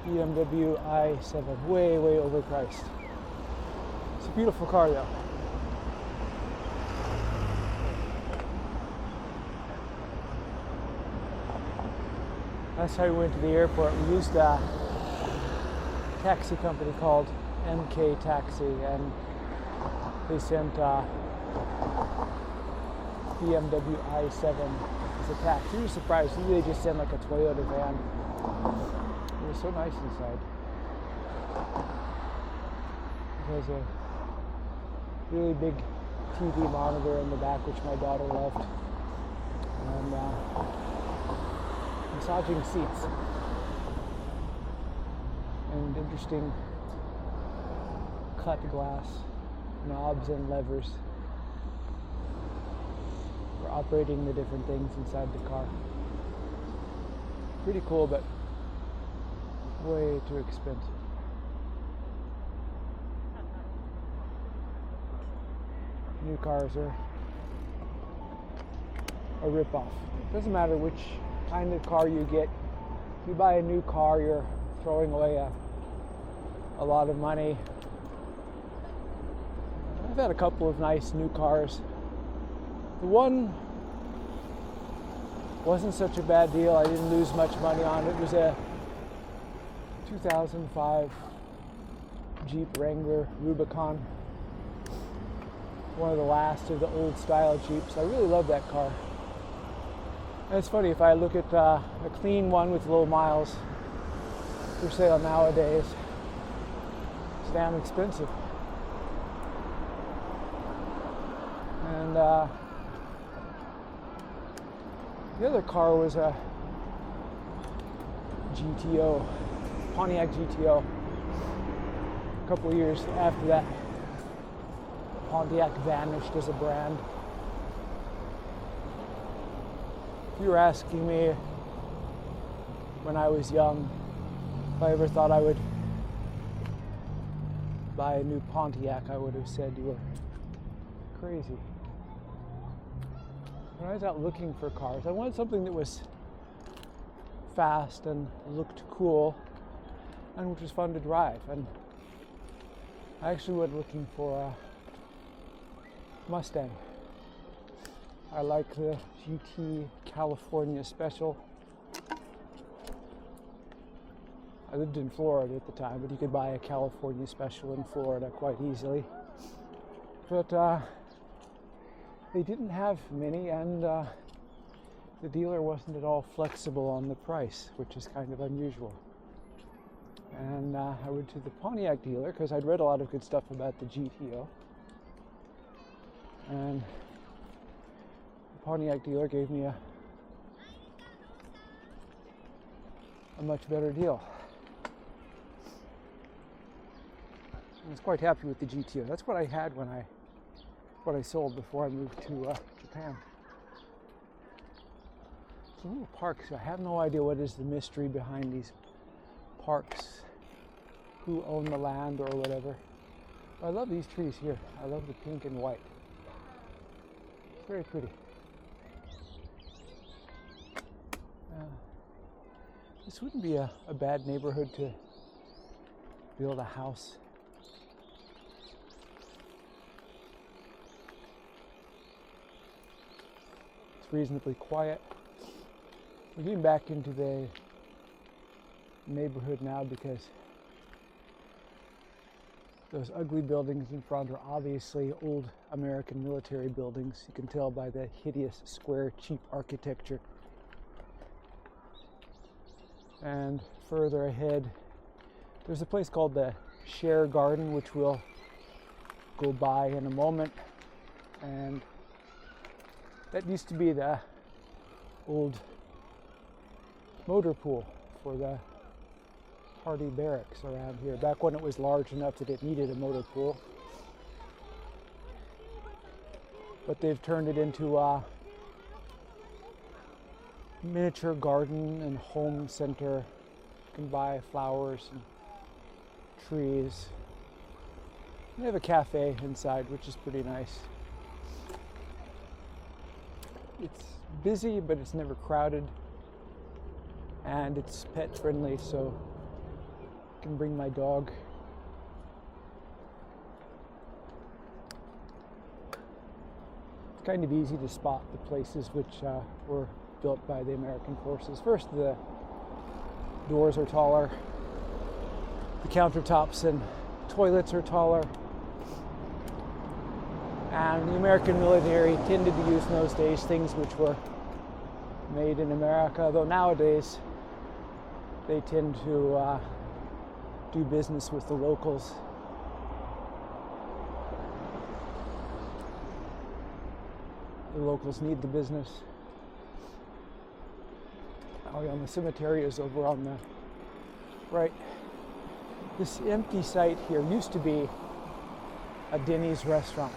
S1: BMW i7, way overpriced. It's a beautiful car though. Last time we went to the airport, we used a taxi company called MK Taxi, and they sent BMW i7 as a taxi. We were surprised. Usually they just send like a Toyota van. It was so nice inside. It has a really big TV monitor in the back, which my daughter loved, and massaging seats, and interesting cut glass knobs and levers for operating the different things inside the car. Pretty cool, but way too expensive. New cars are a rip-off. It doesn't matter which kind of car you get. If you buy a new car, you're throwing away a lot of money. I've had a couple of nice new cars. The one wasn't such a bad deal. I didn't lose much money on it. It was a 2005 Jeep Wrangler Rubicon. One of the last of the old style Jeeps. I really love that car. And it's funny, if I look at a clean one with low miles for sale nowadays, it's damn expensive. And the other car was a GTO, Pontiac GTO. A couple of years after that, Pontiac vanished as a brand. If you were asking me when I was young if I ever thought I would buy a new Pontiac, I would have said you were crazy. When I was out looking for cars, I wanted something that was fast and looked cool and which was fun to drive. And I actually went looking for a Mustang. I like the GT California Special. I lived in Florida at the time, but you could buy a California Special in Florida quite easily. But they didn't have many, and the dealer wasn't at all flexible on the price, which is kind of unusual. And I went to the Pontiac dealer because I'd read a lot of good stuff about the GTO. And the Pontiac dealer gave me a much better deal. I was quite happy with the GTO. That's what I had what I sold before I moved to Japan. It's a little park, so I have no idea what is the mystery behind these parks, who own the land or whatever. But I love these trees here. I love the pink and white. It's very pretty. This wouldn't be a bad neighborhood to build a house. It's reasonably quiet. We're getting back into the neighborhood now because those ugly buildings in front are obviously old American military buildings. You can tell by the hideous, square, cheap architecture. And further ahead, there's a place called the Share Garden, which we'll go by in a moment. And that used to be the old motor pool for the Hardy Barracks around here, back when it was large enough that it needed a motor pool. But they've turned it into a miniature garden and home center. You can buy flowers and trees. They have a cafe inside, which is pretty nice. It's busy, but it's never crowded. And it's pet friendly, so I can bring my dog. It's kind of easy to spot the places which were built by the American forces. First, the doors are taller, the countertops and toilets are taller, and the American military tended to use in those days things which were made in America, though nowadays they tend to do business with the locals. The locals need the business. Oh yeah, and the cemetery is over on the right. This empty site here used to be a Denny's restaurant.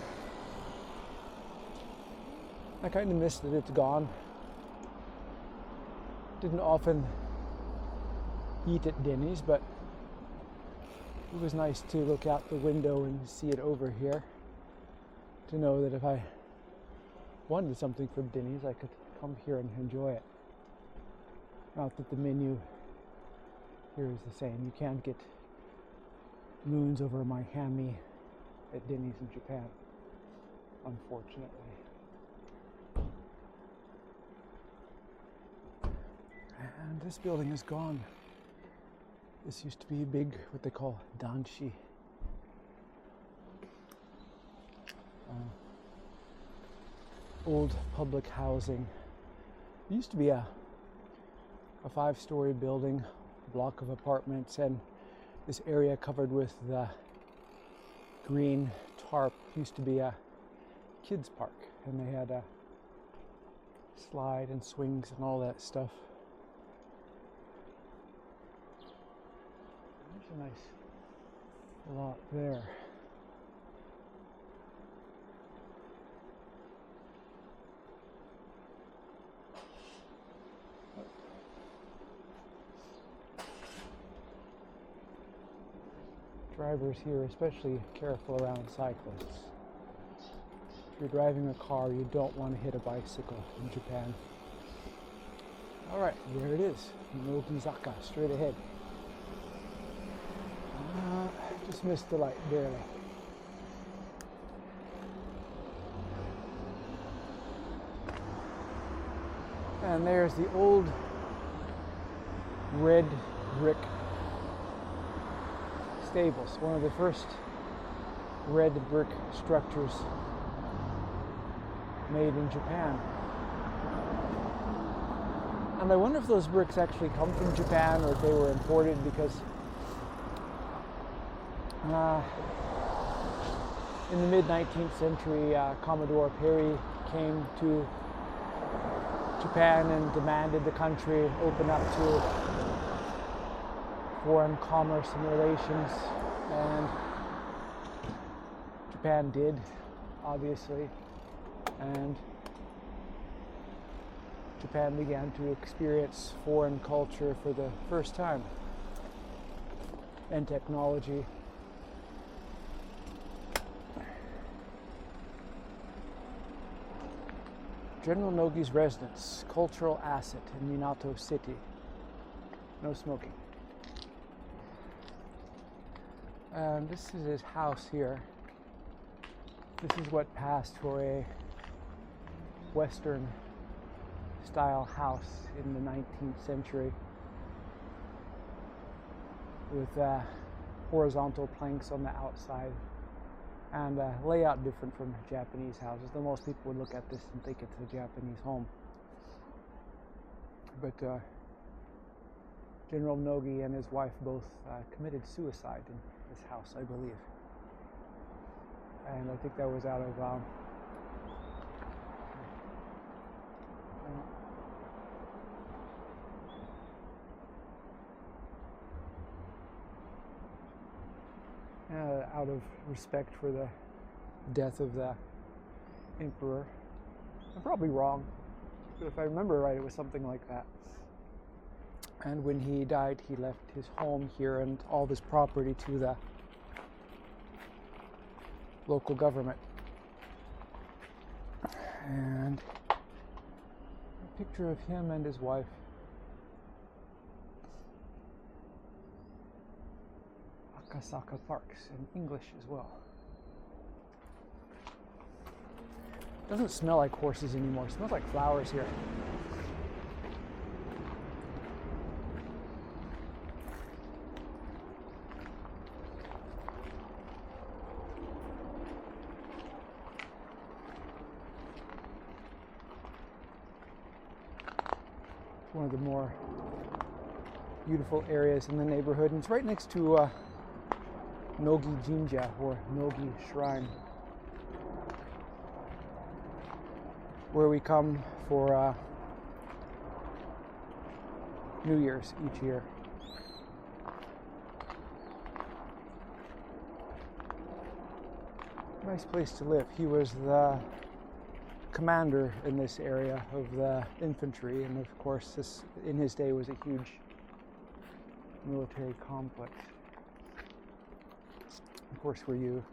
S1: I kind of miss that it's gone. Didn't often eat at Denny's, but it was nice to look out the window and see it over here. To know that if I wanted something from Denny's, I could come here and enjoy it. Not that the menu here is the same. You can't get moons over my hammy at Denny's in Japan, unfortunately. And this building is gone. This used to be a big, what they call danshi. Old public housing. It used to be a 5-story building, a block of apartments, and this area covered with the green tarp used to be a kids park, and they had a slide and swings and all that stuff. There's a nice lot there. Drivers here are especially careful around cyclists. If you're driving a car, you don't want to hit a bicycle in Japan. Alright, there it is. Nogizaka, straight ahead. Just missed the light, barely. And there's the old red brick stables, one of the first red brick structures made in Japan. And I wonder if those bricks actually come from Japan or if they were imported, because Uh, in the mid-19th century, Commodore Perry came to Japan and demanded the country open up to foreign commerce and relations, and Japan did, obviously, and Japan began to experience foreign culture for the first time, and technology. General Nogi's residence, cultural asset in Minato City. No smoking. And this is his house here. This is what passed for a Western style house in the 19th century, with horizontal planks on the outside, and layout different from Japanese houses. Though most people would look at this and think it's a Japanese home. But General Nogi and his wife both committed suicide in this house, I believe. And I think that was out of out of respect for the death of the emperor. I'm probably wrong, but if I remember right, it was something like that. And when he died, he left his home here and all of his property to the local government. And a picture of him and his wife. Akasaka Parks in English as well. Doesn't smell like horses anymore. It smells like flowers here. It's one of the more beautiful areas in the neighborhood, and it's right next to Nogi Jinja, or Nogi Shrine, where we come for New Year's each year. Nice place to live. He was the commander in this area of the infantry, and of course this in his day was a huge military complex. Of course, where you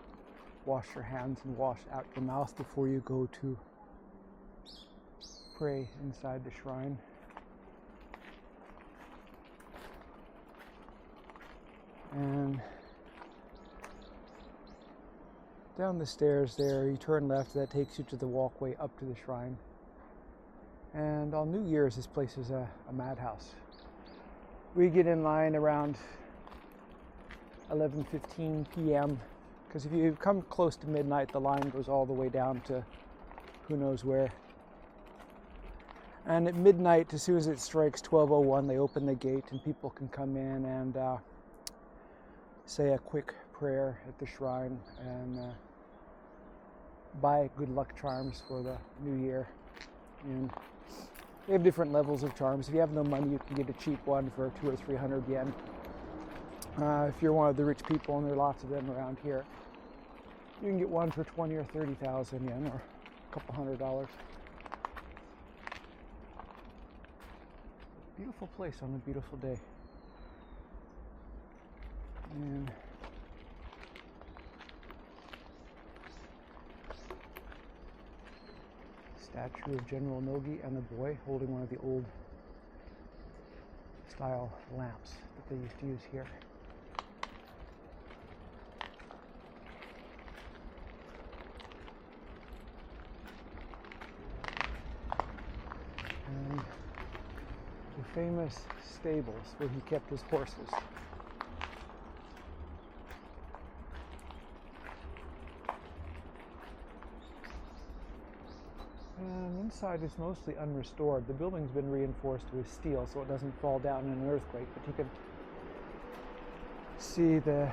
S1: wash your hands and wash out your mouth before you go to pray inside the shrine. And down the stairs there, you turn left, that takes you to the walkway up to the shrine. And on New Year's, this place is a madhouse. We get in line around 11:15 p.m. because if you come close to midnight, the line goes all the way down to who knows where. And at midnight, as soon as it strikes 12:01, they open the gate and people can come in and say a quick prayer at the shrine and buy good luck charms for the new year. And they have different levels of charms. If you have no money, you can get a cheap one for 200 or 300 yen. If you're one of the rich people, and there are lots of them around here, you can get one for 20 or 30,000 yen, or a couple $100. Beautiful place on a beautiful day. And statue of General Nogi and a boy holding one of the old style lamps that they used to use here. And the famous stables where he kept his horses. And inside is mostly unrestored. The building's been reinforced with steel so it doesn't fall down in an earthquake, but you can see the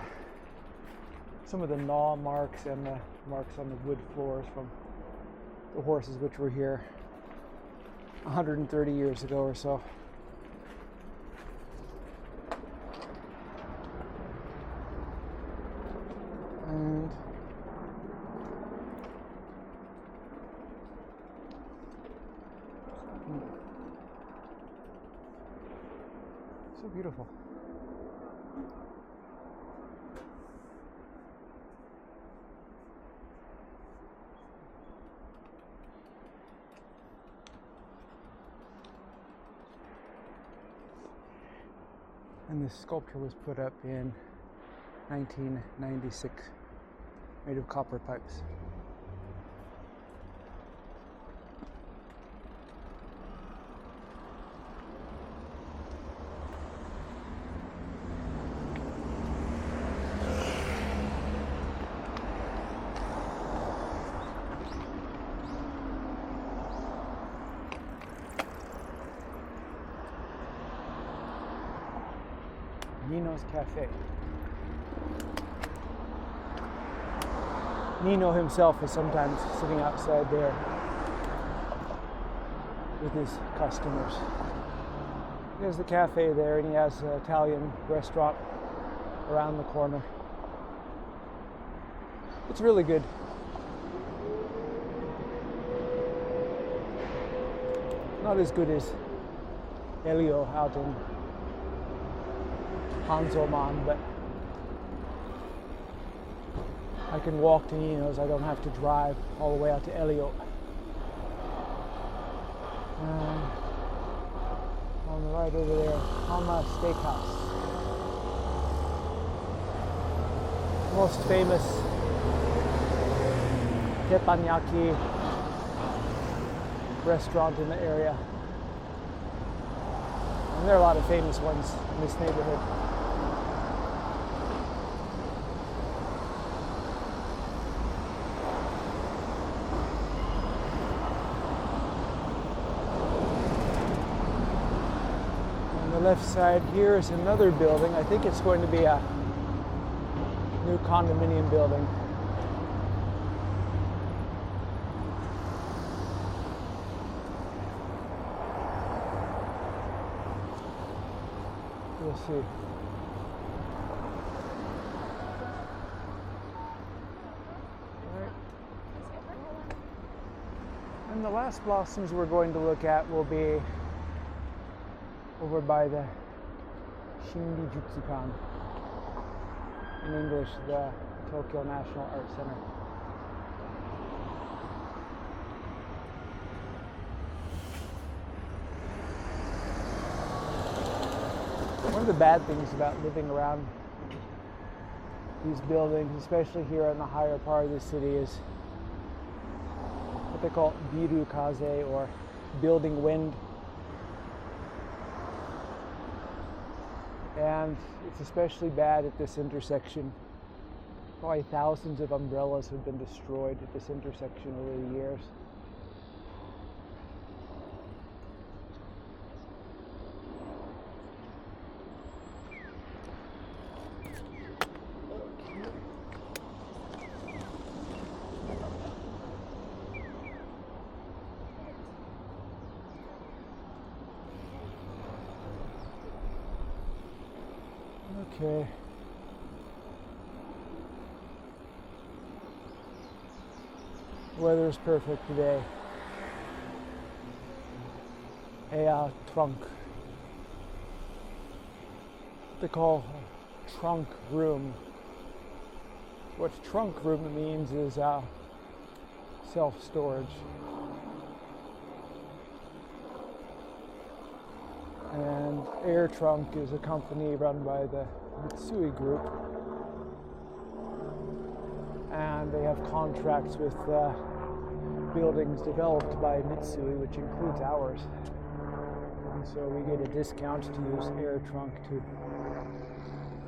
S1: some of the gnaw marks and the marks on the wood floors from the horses which were here 130 years ago or so. And so beautiful. And this sculpture was put up in 1996, made of copper pipes. Nino's Cafe. Nino himself is sometimes sitting outside there with his customers. There's the cafe there, and he has an Italian restaurant around the corner. It's really good. Not as good as Elio out in Hanselmann, but I can walk to Nino's. I don't have to drive all the way out to Elio. On the right over there, Hama Steakhouse. Most famous teppanyaki restaurant in the area. And there are a lot of famous ones in this neighborhood. Left side here is another building. I think it's going to be a new condominium building. We'll see. Right. And the last blossoms we're going to look at will be over by the Shinbijutsukan, in English, the Tokyo National Art Center. One of the bad things about living around these buildings, especially here in the higher part of the city, is what they call birukaze, or building wind. And it's especially bad at this intersection. Probably thousands of umbrellas have been destroyed at this intersection over the years. Okay. Weather's perfect today. A trunk. They call trunk room. What trunk room means is self-storage. And Air Trunk is a company run by the Mitsui Group, and they have contracts with buildings developed by Mitsui, which includes ours. And so we get a discount to use Air Trunk to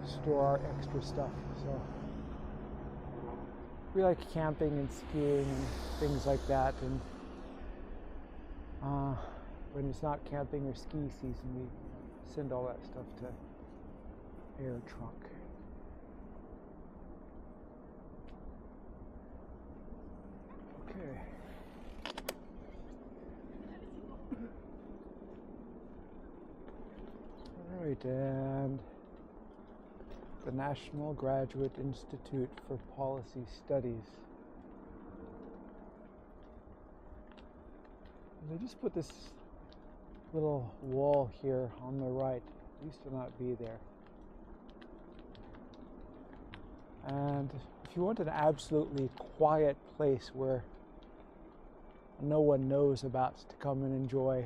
S1: store our extra stuff. So we like camping and skiing and things like that, and when it's not camping or ski season, we send all that stuff to Air Trunk. Okay. All right, and the National Graduate Institute for Policy Studies. They just put this little wall here on the right. It used to not be there. And if you want an absolutely quiet place where no one knows about to come and enjoy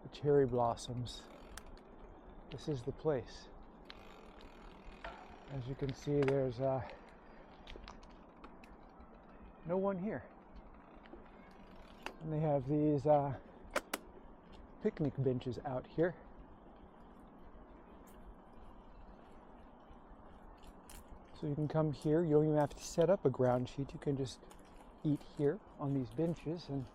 S1: the cherry blossoms, this is the place. As you can see, there's no one here. And they have these picnic benches out here. So you can come here. You don't even have to set up a ground sheet. You can just eat here on these benches and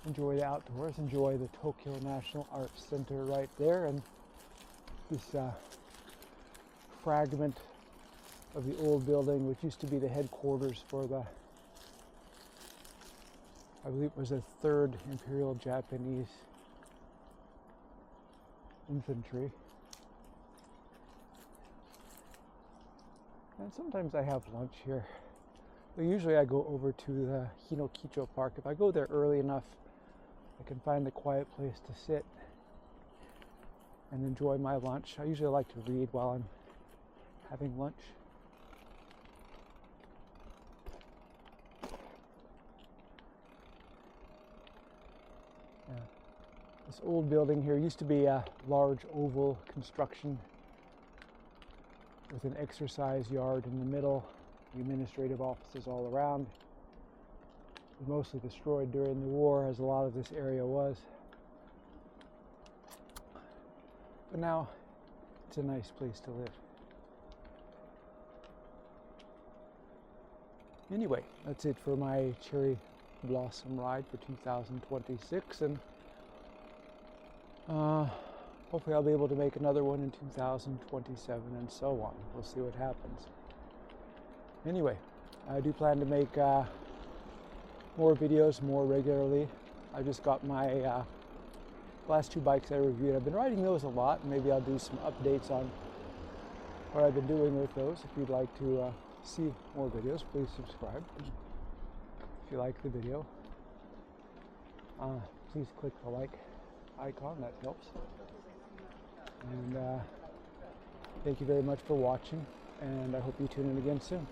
S1: enjoy the outdoors. Enjoy the Tokyo National Arts Center right there, and this fragment of the old building, which used to be the headquarters for the, I believe it was the 3rd Imperial Japanese Infantry. And sometimes I have lunch here. But usually I go over to the Hinokicho Park. If I go there early enough, I can find a quiet place to sit and enjoy my lunch. I usually like to read while I'm having lunch. Yeah. This old building here used to be a large oval construction with an exercise yard in the middle, the administrative offices all around. It was mostly destroyed during the war, as a lot of this area was. But now it's a nice place to live. Anyway, that's it for my cherry blossom ride for 2026, and hopefully I'll be able to make another one in 2027 and so on. We'll see what happens. Anyway, I do plan to make more videos more regularly. I just got my last 2 bikes I reviewed. I've been riding those a lot. Maybe I'll do some updates on what I've been doing with those. If you'd like to see more videos, please subscribe. If you like the video, please click the like icon, that helps. And thank you very much for watching, and I hope you tune in again soon.